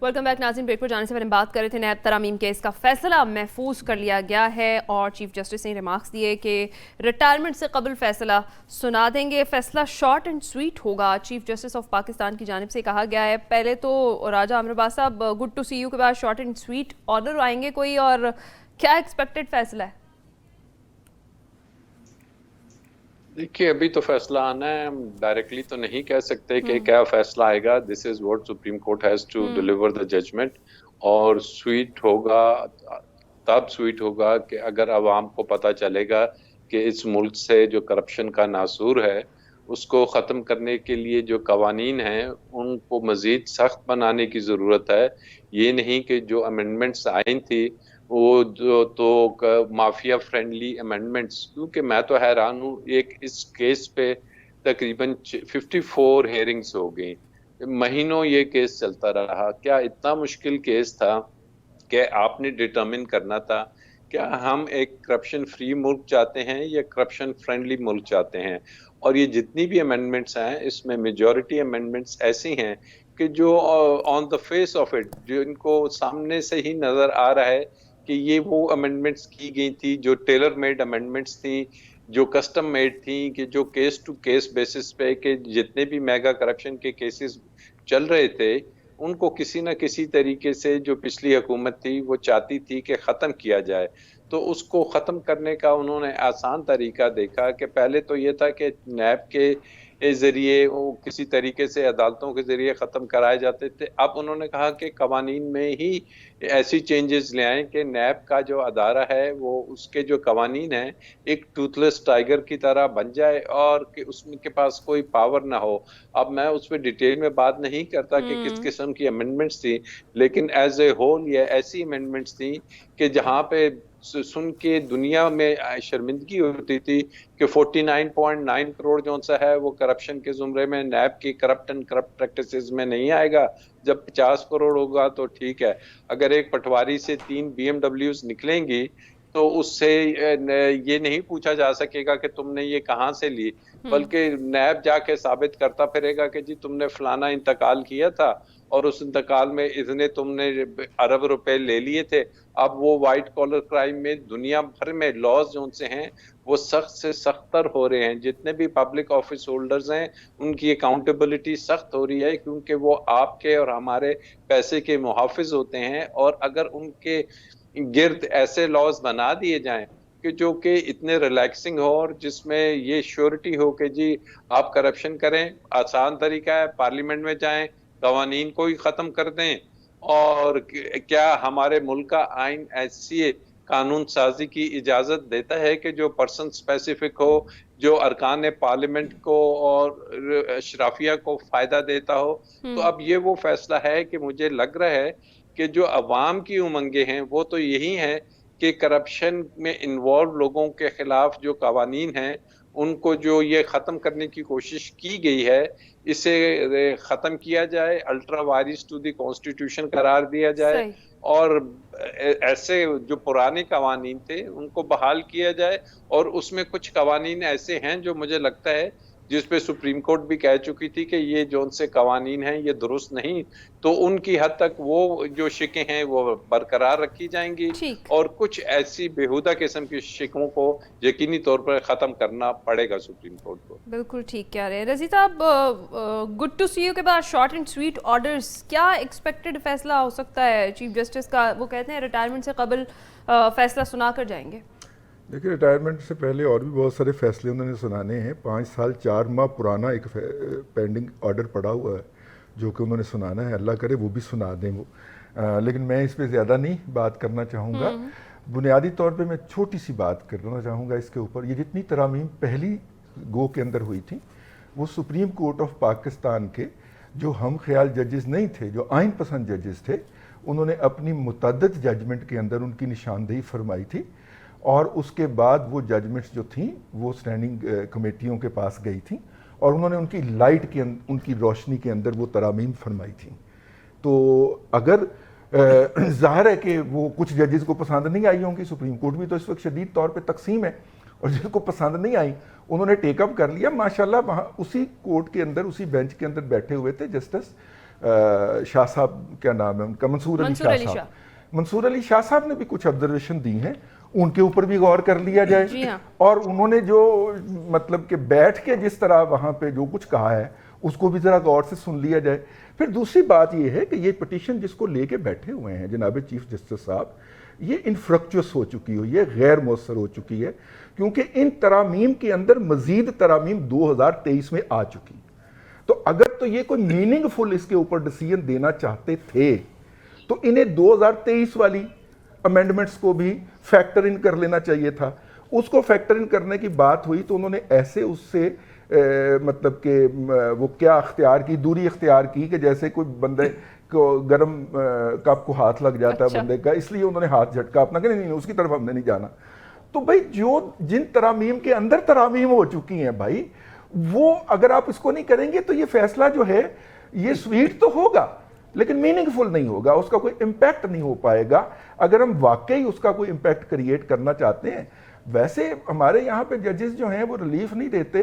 Speaker 2: ویلکم بیک ناظرین. بریک پر جانے سے پہلے بات کر رہے تھے نیب ترامیم کیس کا فیصلہ محفوظ کر لیا گیا ہے اور چیف جسٹس نے ریمارکس دیے کہ ریٹائرمنٹ سے قبل فیصلہ سنا دیں گے. فیصلہ شارٹ اینڈ سویٹ ہوگا, چیف جسٹس آف پاکستان کی جانب سے کہا گیا ہے. پہلے تو راجہ امرباز صاحب گڈ ٹو سی یو کے بعد شارٹ اینڈ سویٹ آرڈر آئیں گے کوئی, اور کیا ایکسپیکٹڈ فیصلہ ہے؟
Speaker 3: دیکھیے ابھی تو فیصلہ آنا ہے, ہم ڈائریکٹلی تو نہیں کہہ سکتے کہ کیا فیصلہ آئے گا. This is what supreme court has to deliver the judgment. اور سویٹ ہوگا تب سویٹ ہوگا کہ اگر عوام کو پتہ چلے گا کہ اس ملک سے جو کرپشن کا ناسور ہے اس کو ختم کرنے کے لیے جو قوانین ہیں ان کو مزید سخت بنانے کی ضرورت ہے. یہ نہیں کہ جو امینڈمنٹس آئی تھی وہ جو تو مافیا فرینڈلی امینڈمنٹس, کیونکہ میں تو حیران ہوں, ایک اس کیس پہ تقریباً 54 ہیئرنگز ہو گئی, مہینوں یہ کیس چلتا رہا. کیا اتنا مشکل کیس تھا کہ آپ نے ڈٹرمن کرنا تھا کیا ہم ایک کرپشن فری ملک چاہتے ہیں یا کرپشن فرینڈلی ملک چاہتے ہیں. اور یہ جتنی بھی امینڈمنٹس ہیں اس میں میجورٹی امینڈمنٹس ایسی ہیں کہ جو آن دا فیس آف اٹ جن کو سامنے سے ہی نظر آ رہا ہے کہ یہ وہ امینڈمنٹس کی گئی تھی جو ٹیلر میڈ امینڈمنٹس تھیں, جو کسٹم میڈ تھیں, کہ جو کیس ٹو کیس بیسس پہ کہ جتنے بھی میگا کرپشن کے کیسز چل رہے تھے ان کو کسی نہ کسی طریقے سے جو پچھلی حکومت تھی وہ چاہتی تھی کہ ختم کیا جائے. تو اس کو ختم کرنے کا انہوں نے آسان طریقہ دیکھا کہ پہلے تو یہ تھا کہ نیب کے ذریعے وہ کسی طریقے سے عدالتوں کے ذریعے ختم کرائے جاتے تھے. اب انہوں نے کہا کہ قوانین میں ہی ایسی چینجز لے آئیں کہ نیب کا جو ادارہ ہے وہ اس کے جو قوانین ہیں ایک ٹوتھ لیس ٹائیگر کی طرح بن جائے اور کہ اس کے پاس کوئی پاور نہ ہو. اب میں اس پہ ڈیٹیل میں بات نہیں کرتا کہ کس قسم کی امینڈمنٹس تھی, لیکن ایز اے ہول یہ ایسی امینڈمنٹس تھیں کہ جہاں پہ سن کے دنیا میں شرمندگی ہوتی تھی کہ 49.9 کروڑ جو سا ہے وہ کرپشن کے زمرے میں نیب کی کرپٹ اینڈ کرپٹ پریکٹسز میں نہیں آئے گا. جب 50 کروڑ ہوگا تو ٹھیک ہے, اگر ایک پٹواری سے 3 BMWs نکلیں گی تو اس سے یہ نہیں پوچھا جا سکے گا کہ تم نے یہ کہاں سے لی, بلکہ نیب جا کے ثابت کرتا پھرے گا کہ جی تم نے فلانا انتقال کیا تھا اور اس انتقال میں اتنے تم نے ارب روپے لے لیے تھے. اب وہ وائٹ کالر کرائم میں دنیا بھر میں لاز جو سے ہیں وہ سخت سے سخت تر ہو رہے ہیں. جتنے بھی پبلک آفس ہولڈرز ہیں ان کی اکاؤنٹیبلٹی سخت ہو رہی ہے کیونکہ وہ آپ کے اور ہمارے پیسے کے محافظ ہوتے ہیں. اور اگر ان کے گرد ایسے لاز بنا دیے جائیں کہ جو کہ اتنے ریلیکسنگ ہو اور جس میں یہ شیورٹی ہو کہ جی آپ کرپشن کریں, آسان طریقہ ہے, پارلیمنٹ میں جائیں, قوانین کو ہی ختم کر دیں. اور کیا ہمارے ملک کا آئین ایسی قانون سازی کی اجازت دیتا ہے کہ جو پرسن اسپیسیفک ہو, جو ارکان پارلیمنٹ کو اور اشرافیہ کو فائدہ دیتا ہو. تو اب یہ وہ فیصلہ ہے کہ مجھے لگ رہا ہے کہ جو عوام کی امنگیں ہیں وہ تو یہی ہیں کہ کرپشن میں انوالو لوگوں کے خلاف جو قوانین ہیں ان کو جو یہ ختم کرنے کی کوشش کی گئی ہے اسے ختم کیا جائے, ultra vires to the constitution قرار دیا جائے, اور ایسے جو پرانے قوانین تھے ان کو بحال کیا جائے. اور اس میں کچھ قوانین ایسے ہیں جو مجھے لگتا ہے جس پہ سپریم کورٹ بھی کہہ چکی تھی کہ یہ جو ان سے قوانین ہیں یہ درست نہیں, تو ان کی حد تک وہ جو شکیں ہیں وہ برقرار رکھی جائیں گی, اور کچھ ایسی بیہودہ قسم کی شکوں کو یقینی طور پر ختم کرنا پڑے گا سپریم کورٹ کو.
Speaker 2: بالکل ٹھیک کہہ رہے ہیں رضی صاحب. گڈ ٹو سی یو کے بعد شارٹ اینڈ سویٹ آرڈرز, کیا ایکسپیکٹڈ فیصلہ ہو سکتا ہے چیف جسٹس کا؟ وہ کہتے ہیں ریٹائرمنٹ سے قبل فیصلہ سنا کر جائیں گے.
Speaker 5: دیکھیں ریٹائرمنٹ سے پہلے اور بھی بہت سارے فیصلے انہوں نے سنانے ہیں. 5 سال 4 ماہ پرانا ایک پینڈنگ آرڈر پڑا ہوا ہے جو کہ انہوں نے سنانا ہے. اللہ کرے وہ بھی سنا دیں وہ, لیکن میں اس پہ زیادہ نہیں بات کرنا چاہوں گا. بنیادی طور پہ میں چھوٹی سی بات کرنا چاہوں گا اس کے اوپر. یہ جتنی ترامیم پہلی گو کے اندر ہوئی تھی وہ سپریم کورٹ آف پاکستان کے جو ہم خیال ججز نہیں تھے, جو آئین پسند ججز تھے, انہوں نے اپنی متعدد ججمنٹ کے اندر ان کی نشاندہی فرمائی تھی, اور اس کے بعد وہ ججمنٹس جو تھیں وہ سٹینڈنگ کمیٹیوں کے پاس گئی تھیں, اور انہوں نے ان کی لائٹ کے ان کی روشنی کے اندر وہ ترامیم فرمائی تھیں. تو اگر ظاہر ہے کہ وہ کچھ ججز کو پسند نہیں آئی ہوں گی, سپریم کورٹ بھی تو اس وقت شدید طور پہ تقسیم ہے, اور جن کو پسند نہیں آئی انہوں نے ٹیک اپ کر لیا. ماشاءاللہ وہاں اسی کورٹ کے اندر اسی بینچ کے اندر بیٹھے ہوئے تھے جسٹس شاہ صاحب, کیا نام ہے ان کا, منصور علی شاہ صاحب. منصور علی شاہ صاحب نے بھی کچھ آبزرویشن دی ہیں, ان کے اوپر بھی غور کر لیا جائے. اور انہوں نے جو مطلب کہ بیٹھ کے جس طرح وہاں پہ جو کچھ کہا ہے اس کو بھی ذرا غور سے سن لیا جائے. پھر دوسری بات یہ ہے کہ یہ پٹیشن جس کو لے کے بیٹھے ہوئے ہیں جناب چیف جسٹس صاحب, یہ انفرکچوس ہو چکی ہو, یہ غیر مؤثر ہو چکی ہے, کیونکہ ان ترامیم کے اندر مزید ترامیم 2023 میں آ چکی. تو اگر تو یہ کوئی میننگ فل اس کے اوپر ڈیسیژن دینا چاہتے تھے تو انہیں 2023 والی امینڈمنٹس کو بھی فیکٹر ان کر لینا چاہیے تھا. اس کو فیکٹر ان کرنے کی بات ہوئی تو انہوں نے ایسے اس سے مطلب کہ وہ کیا اختیار کی, دوری اختیار کی کہ جیسے کوئی بندے کو گرم کپ کو ہاتھ لگ جاتا ہے بندے کا, اس لیے انہوں نے ہاتھ جھٹکا اپنا کہ نہیں اس کی طرف ہم نے نہیں جانا. تو بھائی جو جن ترامیم کے اندر ترامیم ہو چکی ہیں بھائی, وہ اگر آپ اس کو نہیں کریں گے تو یہ فیصلہ جو ہے یہ سویٹ تو ہوگا لیکن میننگ فل نہیں ہوگا, اس کا کوئی امپیکٹ نہیں ہو پائے گا اگر ہم واقعی اس کا کوئی امپیکٹ کریٹ کرنا چاہتے ہیں. ویسے ہمارے یہاں پہ ججز جو ہیں وہ ریلیف نہیں دیتے,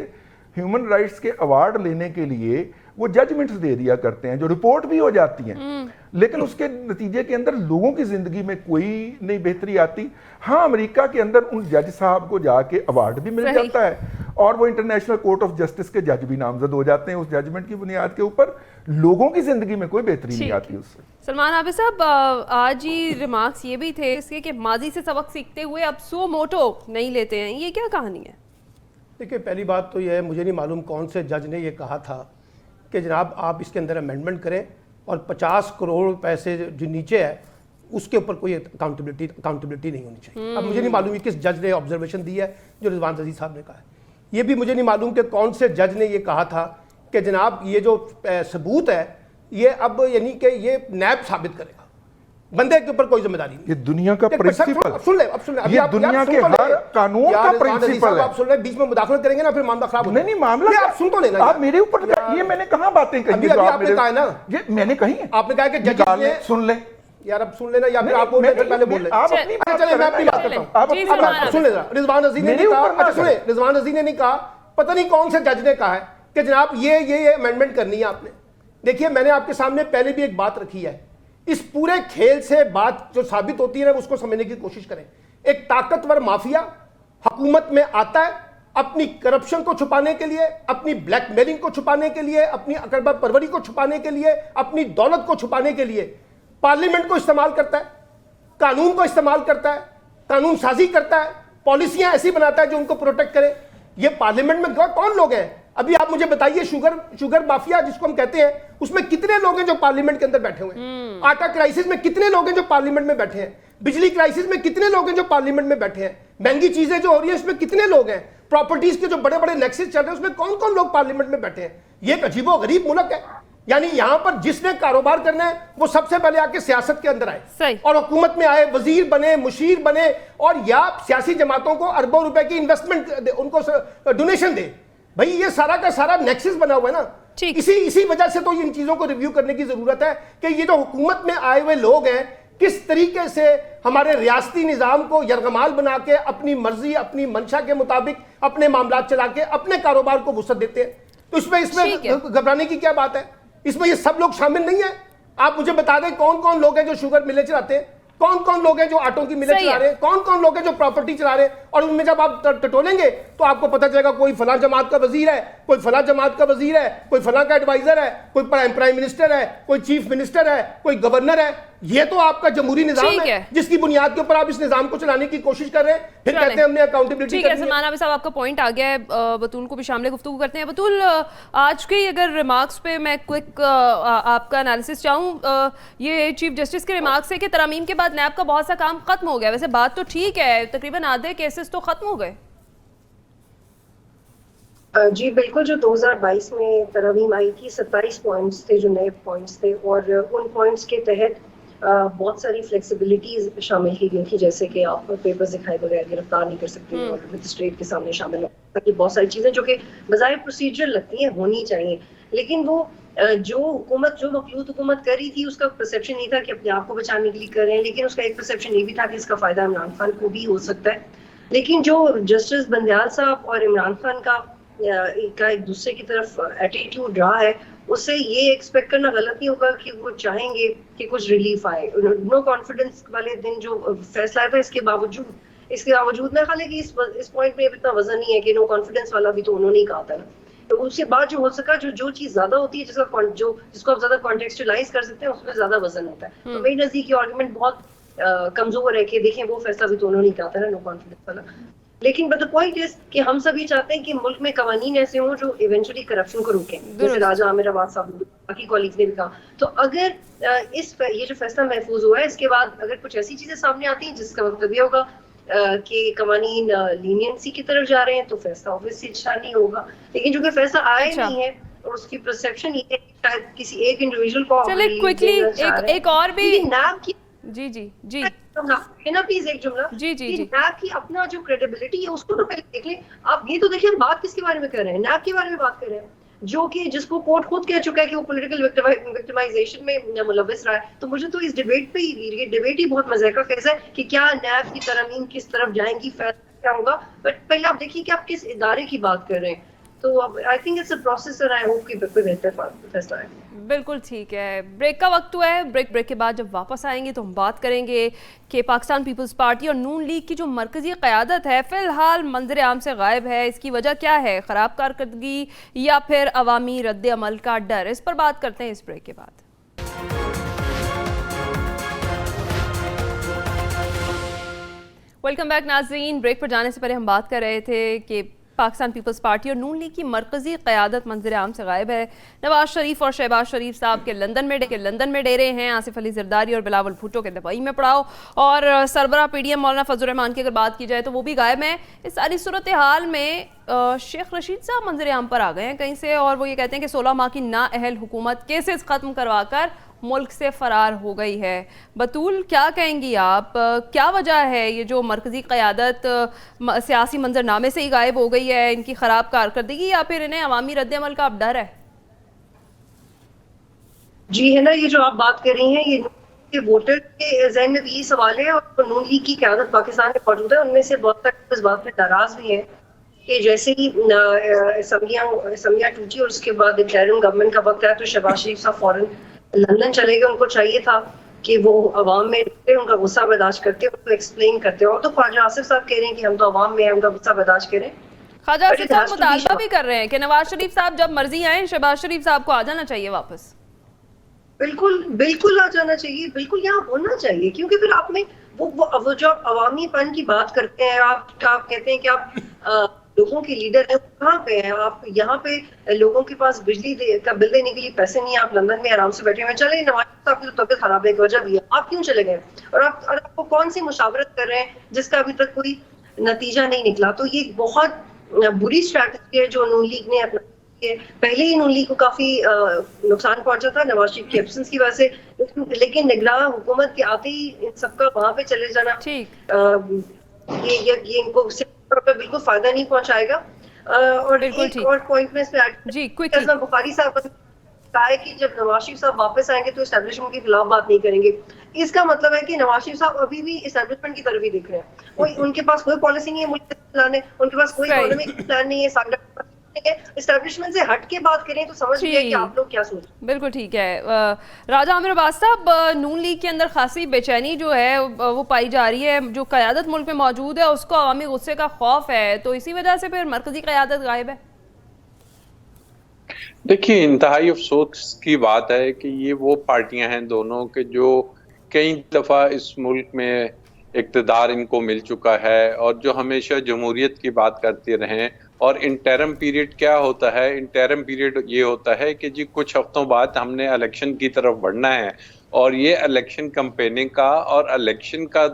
Speaker 5: ہیومن رائٹس کے ایوارڈ لینے کے لیے وہ ججمنٹس دے دیا کرتے ہیں جو رپورٹ بھی ہو جاتی ہیں, لیکن اس کے نتیجے کے اندر لوگوں کی زندگی میں کوئی نہیں بہتری آتی. ہاں امریکہ کے اندر ان جج صاحب کو جا کے ایوارڈ بھی مل جاتا ہے, اور وہ انٹرنیشنل کورٹ آف جسٹس کے جج بھی نامزد ہو جاتے ہیں اس ججمنٹ کی بنیاد کے اوپر. لوگوں کی زندگی میں کوئی بہتری نہیں آتی اس سے.
Speaker 2: سلمان عابد صاحب, آج ہی ریمارکس یہ بھی تھے اس کے کہ ماضی سے سبق سیکھتے ہوئے اب سو موٹو نہیں لیتے ہیں, یہ کیا کہانی ہے؟
Speaker 1: دیکھیے پہلی بات تو یہ ہے, مجھے نہیں معلوم کون سے جج نے یہ کہا تھا کہ جناب آپ اس کے اندر امینڈمنٹ کریں اور 50 کروڑ پیسے جو نیچے ہے اس کے اوپر کوئی اکاؤنٹیبلٹی نہیں ہونی چاہیے. اب مجھے نہیں معلوم کس جج نے آبزرویشن دی ہے جو رضوان رضی صاحب نے کہا ہے. یہ بھی مجھے نہیں معلوم کہ کون سے جج نے یہ کہا تھا کہ جناب یہ جو ثبوت ہے یہ اب یعنی کہ یہ نیب ثابت کرے گا, بندے کے اوپر کوئی ذمہ داری نہیں.
Speaker 5: یہ دنیا کا پرنسپل,
Speaker 1: سن لیں
Speaker 5: یہ دنیا کے ہر قانون کا پرنسپل ہے.
Speaker 1: آپ سن لیں, بیچ میں مداخلت کریں گے نا پھر معاملہ خراب ہو جائے گا.
Speaker 5: نہیں معاملہ
Speaker 1: آپ سن تو لینا,
Speaker 5: آپ میرے اوپر یہ میں نے کہاں باتیں کہی ہیں
Speaker 1: آپ نے کہا ہے نا,
Speaker 5: یہ میں نے کہی ہیں.
Speaker 1: آپ نے کہا کہ جج نے
Speaker 5: سن لیں
Speaker 1: یار, اب سن لینا یا پھر آپ پہلے بول لیں.
Speaker 5: آپ اپنی بات
Speaker 1: چلیں میں اپنی بات کرتا ہوں, آپ سن لینا. رضوان رضی نے نہیں کہا, اچھا سنیں, رضوان رضی نے نہیں کہا, پتہ نہیں کون سے جج نے کہا ہے کہ جناب یہ امینڈمنٹ کرنی ہے آپ نے. دیکھیے میں نے آپ کے سامنے پہلے بھی ایک بات رکھی ہے, اس پورے کھیل سے بات جو ثابت ہوتی ہے نا اس کو سمجھنے کی کوشش کریں. ایک طاقتور مافیا حکومت میں آتا ہے اپنی کرپشن کو چھپانے کے لیے, اپنی بلیک میلنگ کو چھپانے کے لیے, اپنی اقربا پروری کو چھپانے کے لیے, اپنی دولت کو چھپانے کے لیے پارلیمنٹ کو استعمال کرتا ہے, قانون کو استعمال کرتا ہے, قانون سازی کرتا ہے, پالیسیاں ایسی بناتا ہے جو ان کو پروٹیکٹ کرے. یہ پارلیمنٹ میں کون لوگ ہیں؟ ابھی آپ مجھے بتائیے شوگر مافیا جس کو ہم کہتے ہیں اس میں کتنے لوگ ہیں جو پارلیمنٹ کے اندر بیٹھے ہوئے ہیں؟ آٹا کرائسس میں کتنے لوگ ہیں جو پارلیمنٹ میں بیٹھے ہیں؟ بجلی کرائسس میں کتنے لوگ ہیں جو پارلیمنٹ میں بیٹھے ہیں؟ مہنگی چیزیں جو ہو رہی ہیں اس میں کتنے لوگ ہیں؟ پراپرٹیز کے جو بڑے بڑے لیکسز چل رہے ہیں اس میں کون کون لوگ پارلیمنٹ میں بیٹھے ہیں؟ یہ ایک عجیب و غریب ملک ہے. یعنی یہاں پر جس نے کاروبار کرنا ہے وہ سب سے پہلے آ کے سیاست کے اندر آئے
Speaker 2: صحیح.
Speaker 1: اور حکومت میں آئے, وزیر بنے, مشیر بنے, اور یا سیاسی جماعتوں کو اربوں روپے کی انویسٹمنٹ ان کو ڈونیشن دے. بھائی یہ سارا کا سارا نیکسس بنا ہوا ہے نا. اسی وجہ سے تو ان چیزوں کو ریویو کرنے کی ضرورت ہے کہ یہ جو حکومت میں آئے ہوئے لوگ ہیں کس طریقے سے ہمارے ریاستی نظام کو یرغمال بنا کے اپنی مرضی, اپنی منشا کے مطابق اپنے معاملات چلا کے اپنے کاروبار کو وسعت دیتے ہیں. تو اس میں گھبرانے کی کیا بات ہے؟ اس میں یہ سب لوگ شامل نہیں ہیں. آپ مجھے بتا دیں کون کون لوگ ہیں جو شوگر ملیں چلاتے ہیں, کون کون لوگ ہیں جو آٹوں کی ملیں چلا رہے ہیں, کون کون لوگ ہیں جو پراپرٹی چلا رہے ہیں, اور ان میں جب آپ ٹٹولیں گے تو آپ کو پتہ چلے گا کوئی فلاں جماعت کا وزیر ہے, کوئی فلاں جماعت کا وزیر ہے, کوئی فلاں کا ایڈوائزر ہے, کوئی پرائم منسٹر ہے, کوئی چیف منسٹر ہے, کوئی گورنر ہے. یہ تو آپ کا جمہوری نظام ہے جس کی بنیاد کے اوپر آپ اس نظام کو چلانے کی کوشش کر رہے ہیں, پھر کہتے ہیں ہم نے اکاؤنٹیبلٹی کرنی ہے.
Speaker 2: سلمان عابد صاحب آپ کا پوائنٹ آ گیا ہے, بطول کو بھی شامل گفتگو کرتے ہیں. بطول, آج کے اگر ریمارکس پہ میں کوئک آپ کا انالیسس چاہوں, یہ چیف جسٹس کے ریمارکس ہے کہ ترامیم کے بعد نیب کا بہت سا کام ختم ہو گیا. ویسے بات تو ٹھیک ہے, تقریباً آدھے کیسز تو ختم ہو گئے.
Speaker 4: جی بالکل, جو 2022 میں ترامیم آئی تھی 27 پوائنٹس تھے جو نئے پوائنٹس تھے, اور ان پوائنٹس کے تحت بہت ساری فلیکسیبلٹیز شامل کی گئی تھی, جیسے کہ آپ پیپرز دکھائے بغیر گرفتار نہیں کر سکتے اور مجسٹریٹ کے سامنے شامل ہو سکتے. بہت ساری چیزیں جو کہ بظاہر پروسیجر لگتی ہیں ہونی چاہیے, لیکن وہ جو مخلوط حکومت کر رہی تھی اس کا پرسیپشن نہیں تھا کہ اپنے آپ کو بچانے کے لیے کر رہے ہیں, لیکن اس کا ایک پرسیپشن یہ بھی تھا کہ اس کا فائدہ عمران خان کو بھی ہو سکتا ہے. لیکن جو جسٹس بندیال صاحب اور عمران خان کا ایک دوسرے کی طرف ایٹیٹیوڈ رہا ہے, اس سے یہ ایکسپیکٹ کرنا غلط نہیں ہوگا کہ وہ چاہیں گے کہ کچھ ریلیف آئے. نو کانفیڈنس والے دن جو فیصلہ آیا تھا, اس کے باوجود میں خیال ہے کہ اس پوائنٹ میں اتنا وزن نہیں ہے کہ نو کانفیڈنس والا بھی تو انہوں نے ہی کہا تھا نا. تو اس کے بعد جو ہو سکا, جو چیز زیادہ ہوتی ہے جس کو آپ زیادہ کانٹیکسچلائز کر سکتے ہیں, اس میں زیادہ وزن ہوتا ہے. تو میری نزدیک یہ آرگومنٹ بہت کمزور ہے کہ دیکھیں وہ فیصلہ بھی تو انہوں نے کہا تھا نا, نو کانفیڈنس والا. لیکن بٹ دا پوائنٹ از کہ ہم سب یہ چاہتے ہیں کہ ملک میں قوانین ایسے ہوں جو ایونچولی کرپشن کو روکیں, جیسے راجہ عامر عواد صاحب باقی کولیگز نے بھی کہا. تو اگر یہ جو فیصلہ محفوظ ہوا ہے, اس کے بعد اگر کچھ ایسی چیزیں سامنے آتی ہیں جس کا مطلب یہ ہوگا کہ قوانین لینینسی کی طرف جا رہے ہیں, تو فیصلہ اوبویسلی اچھا نہیں ہوگا. لیکن جو کہ فیصلہ آئے نہیں ہے اور اس کی پرسیپشن یہ ہے کہ شاید کسی ایک انڈیویجول کو
Speaker 2: ایک اور بھی
Speaker 4: پلیز ایک جملہ نیب کی اپنا جو کریڈیبلٹی ہے اس کو تو پہلے دیکھ لیں آپ. یہ تو دیکھیں ہم بات کس کے بارے میں کر رہے ہیں, نیب کے بارے میں بات کر رہے ہیں, جو کہ جس کو کورٹ خود کہہ چکا ہے کہ وہ پولیٹیکل وکٹمائزیشن میں ملوث رہا ہے. تو مجھے تو اس ڈیبیٹ پہ یہ ڈیبیٹ ہی بہت مزے کا کیسا ہے کہ کیا نیب کی ترامیم کس طرف جائیں گی, فیصلہ کیا ہوگا. بٹ پہلے آپ دیکھیے کہ آپ کس ادارے کی بات کر رہے ہیں. تو I think it's a process اور آئی ہوپ کہ بہتر فیصلہ ہے.
Speaker 2: بالکل ٹھیک ہے, بریک کا وقت ہوا ہے. بریک کے بعد جب واپس آئیں گے تو ہم بات کریں گے کہ پاکستان پیپلز پارٹی اور نون لیگ کی جو مرکزی قیادت ہے فی الحال منظر عام سے غائب ہے. اس کی وجہ کیا ہے, خراب کارکردگی یا پھر عوامی رد عمل کا ڈر؟ اس پر بات کرتے ہیں اس بریک کے بعد. ویلکم بیک ناظرین. بریک پر جانے سے پہلے ہم بات کر رہے تھے کہ پاکستان پیپلز پارٹی اور نون لیگ کی مرکزی قیادت منظر عام سے غائب ہے. نواز شریف اور شہباز شریف صاحب کے لندن میں ڈیرے ہیں, آصف علی زرداری اور بلاول بھٹو کے دبئی میں پڑاؤ, اور سربراہ پی ڈی ایم مولانا فضل الرحمان کی اگر بات کی جائے تو وہ بھی غائب ہیں. اس ساری صورتحال میں شیخ رشید صاحب منظر عام پر آ گئے ہیں کہیں سے, اور وہ یہ کہتے ہیں کہ 16 ماہ کی نااہل حکومت کیسز ختم کروا کر ملک سے فرار ہو گئی ہے. بطول, کیا کہیں گی آپ, کیا وجہ ہے یہ جو مرکزی قیادت سیاسی منظرنامے سے ہی غائب ہو گئی ہے, ان کی خراب کارکردگی یا پھر انہیں عوامی رد عمل کا اب ڈر ہے؟
Speaker 4: جی ہے نا, یہ جو آپ بات کر رہی ہیں یہ ووٹر کے ذہن میں بھی یہی سوال ہے, اور نون لیگ کی قیادت پاکستان میں موجود ہے, ان میں سے بہت تک اس بات پہ ناراض بھی ہیں کہ جیسے ہی اسمبلیاں ٹوٹی اور اس کے بعد انٹرم گورنمنٹ کا وقت آیا تو شہباز شریف صاحب فوراً لندن چلے گئے. ان کو چاہیے تھا کہ وہ عوام میں ان کا غصہ برداشت کرتے, ان کو ایکسپلین کرتے. اور تو خواجہ آصف صاحب کہہ رہے ہیں کہ ہم تو عوام میں ہیں, ان کا غصہ برداشت کریں.
Speaker 2: خواجہ آصف صاحب مطالبہ بھی کر رہے ہیں کہ نواز شریف صاحب جب مرضی آئیں, شہباز شریف صاحب کو آ جانا چاہیے واپس.
Speaker 4: بالکل آ جانا چاہیے, بالکل یہاں ہونا چاہیے, کیونکہ پھر آپ میں وہ جو آپ عوامی پن کی بات کرتے ہیں, آپ کہتے ہیں کہ آپ لوگوں کے لیڈر ہیں, کہاں پہ ہیں آپ؟ یہاں پہ لوگوں کے پاس بجلی کا بل دینے کے لیے پیسے نہیں ہیں, آپ لندن میں آرام سے بیٹھے ہوئے. چلے نواز صاحب کی طبیعت خراب ہے, ایک وجہ بھی ہے, آپ کیوں چلے گئے؟ اور آپ کو کون سی مشاورت کر رہے ہیں جس کا ابھی تک کوئی نتیجہ نہیں نکلا؟ تو یہ بہت بری اسٹریٹجی ہے جو نون لیگ نے اپنا. پہلے ہی نون لیگ کو کافی نقصان پہنچا تھا نواز شریف کی ایبسنس کی وجہ سے، لیکن نگراں حکومت کے آتے ہی ان سب کا وہاں پہ چلے جانا یہ ان کو بالکل فائدہ نہیں پہنچائے گا. اور ایک اور پوائنٹ میں اس پہ ایڈ بخاری صاحب کہا ہے کہ جب نواز شریف صاحب واپس آئیں گے تو اسٹیبلشمنٹ کے خلاف بات نہیں کریں گے. اس کا مطلب ہے کہ نواز شریف صاحب ابھی بھی اسٹیبلشمنٹ کی طرف ہی دیکھ رہے ہیں. ان کے پاس کوئی پالیسی نہیں ہے ملک چلانے، ان کے پاس کوئی اکانومک پلان نہیں ہے. اسٹیبلشمنٹ سے ہٹ کے بات کریں تو سمجھ لیا کہ آپ لوگ کیا سوچیں.
Speaker 2: بالکل ٹھیک ہے. راجہ عامر عباس صاحب، نون لیگ کے اندر خاصی بے چینی جو ہے وہ پائی جا رہی ہے. جو قیادت ملک میں موجود ہے اس کو عوامی غصے کا خوف ہے، تو اسی وجہ سے پھر مرکزی قیادت غائب ہے.
Speaker 3: دیکھیے، انتہائی افسوس کی بات ہے کہ یہ وہ پارٹیاں ہیں دونوں کے جو کئی دفعہ اس ملک میں اقتدار ان کو مل چکا ہے اور جو ہمیشہ جمہوریت کی بات کرتے رہیں. اور انٹرم پیریڈ کیا ہوتا ہے؟ انٹرم پیریڈ یہ ہوتا ہے کہ جی کچھ ہفتوں بعد ہم نے الیکشن کی طرف بڑھنا ہے، اور یہ الیکشن کمپیننگ کا اور الیکشن کا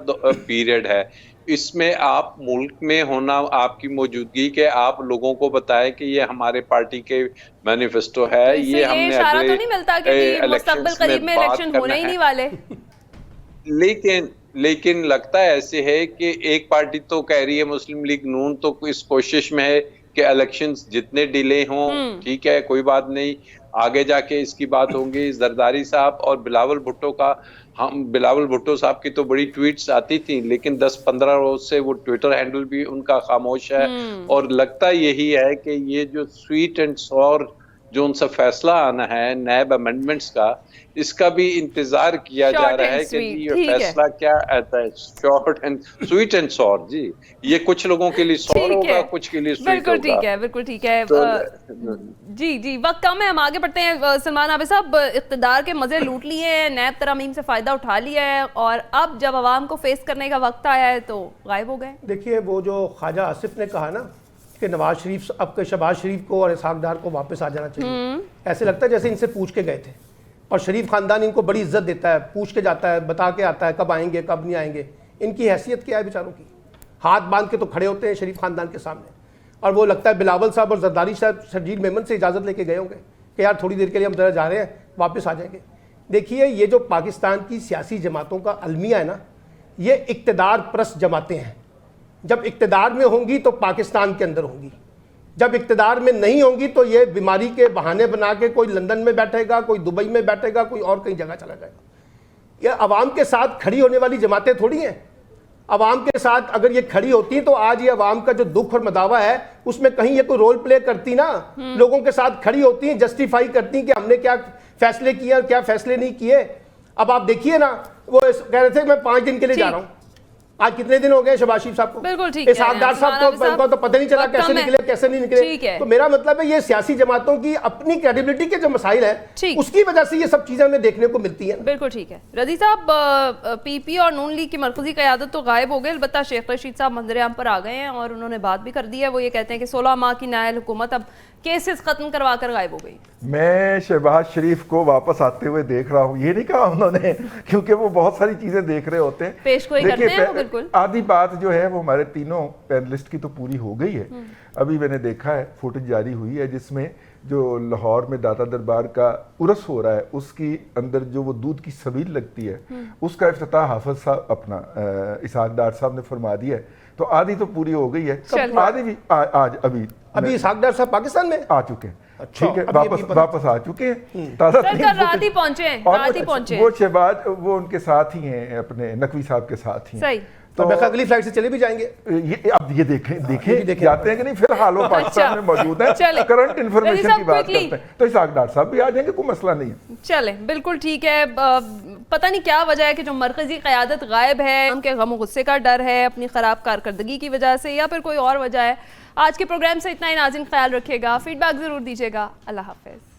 Speaker 3: پیریڈ ہے. اس میں آپ ملک میں ہونا، آپ کی موجودگی کے آپ لوگوں کو بتائیں کہ یہ ہمارے پارٹی کے مینیفیسٹو ہے، یہ ہم نے
Speaker 2: اشارہ تو نہیں ملتا کہ مستقبل قریب میں الیکشن ہونے ہی نہیں والے.
Speaker 3: لیکن لگتا ہے ایسے ہے کہ ایک پارٹی تو کہہ رہی ہے، مسلم لیگ نون تو اس کوشش میں ہے کہ الیکشنز جتنے ڈیلے ہوں ٹھیک ہے، کوئی بات نہیں، آگے جا کے اس کی بات ہوں گی. زرداری صاحب اور بلاول بھٹو صاحب کی تو بڑی ٹویٹس آتی تھیں، لیکن 10-15 روز سے وہ ٹویٹر ہینڈل بھی ان کا خاموش ہے. اور لگتا یہی ہے کہ یہ جو سویٹ اینڈ سور جو ان سے فیصلہ آنا ہے نیب امینڈمنٹس کا، اس کا بھی انتظار کیا جا رہا ہے کہ جی یہ فیصلہ کیا آتا ہے. شارٹ اینڈ سویٹ اینڈ سور، جی یہ کچھ لوگوں کے لیے سور ہوگا، کچھ کے لیے سویٹ ہوگا.
Speaker 2: بالکل ٹھیک ہے، بالکل ٹھیک ہے. جی وقت کم ہے، ہم آگے بڑھتے ہیں. سلمان عابد صاحب، اقتدار کے مزے لوٹ لیے ہیں، نیب ترامیم سے فائدہ اٹھا لیا ہے، اور اب جب عوام کو فیس کرنے کا وقت آیا ہے تو غائب ہو گئے.
Speaker 1: دیکھیے، وہ جو خواجہ آصف نے کہا نا کہ نواز شریف اب کے شہباز شریف کو اور اسحاق ڈار کو واپس آ جانا چاہیے، ایسے لگتا ہے جیسے ان سے پوچھ کے گئے تھے. اور شریف خاندان ان کو بڑی عزت دیتا ہے، پوچھ کے جاتا ہے، بتا کے آتا ہے کب آئیں گے کب نہیں آئیں گے. ان کی حیثیت کیا ہے بیچاروں کی؟ ہاتھ باندھ کے تو کھڑے ہوتے ہیں شریف خاندان کے سامنے. اور وہ لگتا ہے بلاول صاحب اور زرداری صاحب شرجیل میمن سے اجازت لے کے گئے ہوں گے کہ یار تھوڑی دیر کے لیے ہم ذرا جا رہے ہیں، واپس آ جائیں گے. دیکھیے، یہ جو پاکستان کی سیاسی جماعتوں کا المیہ ہے نا، یہ اقتدار پرست جماعتیں ہیں. جب اقتدار میں ہوں گی تو پاکستان کے اندر ہوں گی، جب اقتدار میں نہیں ہوں گی تو یہ بیماری کے بہانے بنا کے کوئی لندن میں بیٹھے گا، کوئی دبئی میں بیٹھے گا، کوئی اور کئی جگہ چلا جائے گا. یہ عوام کے ساتھ کھڑی ہونے والی جماعتیں تھوڑی ہیں. عوام کے ساتھ اگر یہ کھڑی ہوتی تو آج یہ عوام کا جو دکھ اور مداوع ہے اس میں کہیں یہ کوئی رول پلے کرتی نا، لوگوں کے ساتھ کھڑی ہوتی ہیں، جسٹیفائی کرتی کہ ہم نے کیا فیصلے کیے اور کیا فیصلے نہیں کیے. اب آپ دیکھیے نا، وہ کہہ رہے تھے میں 5 دن کے لیے جا رہا ہوں. آج کتنے دن ہو گئے شہباز شریف صاحب کو؟
Speaker 2: بالکل ٹھیک ہے.
Speaker 1: اسحاق ڈار صاحب تو پتہ نہیں چلا کیسے نکلے کیسے نہیں نکلے. تو میرا مطلب ہے یہ سیاسی جماعتوں کی اپنی کریڈیبلٹی کے جو مسائل ہیں اس کی وجہ سے یہ سب چیزیں ہمیں دیکھنے کو ملتی ہیں.
Speaker 2: بالکل ٹھیک ہے. رضی صاحب، پی پی اور نون لیگ کی مرکزی قیادت تو غائب ہو گئی، البتہ شیخ رشید صاحب منظر عام پر آ گئے ہیں اور انہوں نے بات بھی کر دی ہے. وہ یہ کہتے ہیں کہ 16 ماہ کی نائل حکومت اب کیسز ختم کروا کر غائب ہو گئی.
Speaker 5: میں شہباز شریف کو واپس آتے ہوئے دیکھ رہا ہوں، یہ نہیں کہا انہوں نے، کیونکہ وہ بہت ساری چیزیں دیکھ رہے ہوتے ہیں.
Speaker 2: پیش گوئی کرتے ہیں وہ. بالکل
Speaker 5: آدھی بات جو ہے وہ ہمارے تینوں پینلسٹ کی تو پوری ہو گئی ہے. ابھی میں نے دیکھا ہے فوٹیج جاری ہوئی ہے جس میں جو لاہور میں داتا دربار کا عرس ہو رہا ہے، اس کی اندر جو وہ دودھ کی سبیل لگتی ہے اس کا افتتاح حافظ صاحب اپنا اسحاق ڈار صاحب نے فرما دیا ہے. تو آدھی تو پوری ہو گئی ہے، آدھی بھی آج ابھی
Speaker 1: اسحاق ڈار صاحب پاکستان میں
Speaker 5: آ چکے ہیں. ٹھیک ہے، واپس آ چکے ہیں.
Speaker 2: رات ہی پہنچے.
Speaker 5: وہ شہباز وہ ان کے ساتھ ہی ہیں، اپنے نقوی صاحب کے ساتھ ہی.
Speaker 2: صحیح.
Speaker 1: تو اگلی فلائٹ سے چلے بھی جائیں گے.
Speaker 5: اب یہ دیکھیں جاتے ہیں کہ نہیں. فی الحال وہ پاکستان میں موجود ہیں، کرنٹ انفارمیشن کی بات کرتے ہیں. تو اسحاق ڈار صاحب بھی آ جائیں گے، کوئی مسئلہ نہیں ہے.
Speaker 2: چلیں، بالکل ٹھیک ہے. پتہ نہیں کیا وجہ ہے کہ جو مرکزی قیادت غائب ہے، ان کے غم و غصے کا ڈر ہے اپنی خراب کارکردگی کی وجہ سے، یا پھر کوئی اور وجہ ہے. آج کے پروگرام سے اتنا ہی. ناظرین خیال رکھیے گا، فیڈ بیک ضرور دیجیے گا. اللہ حافظ.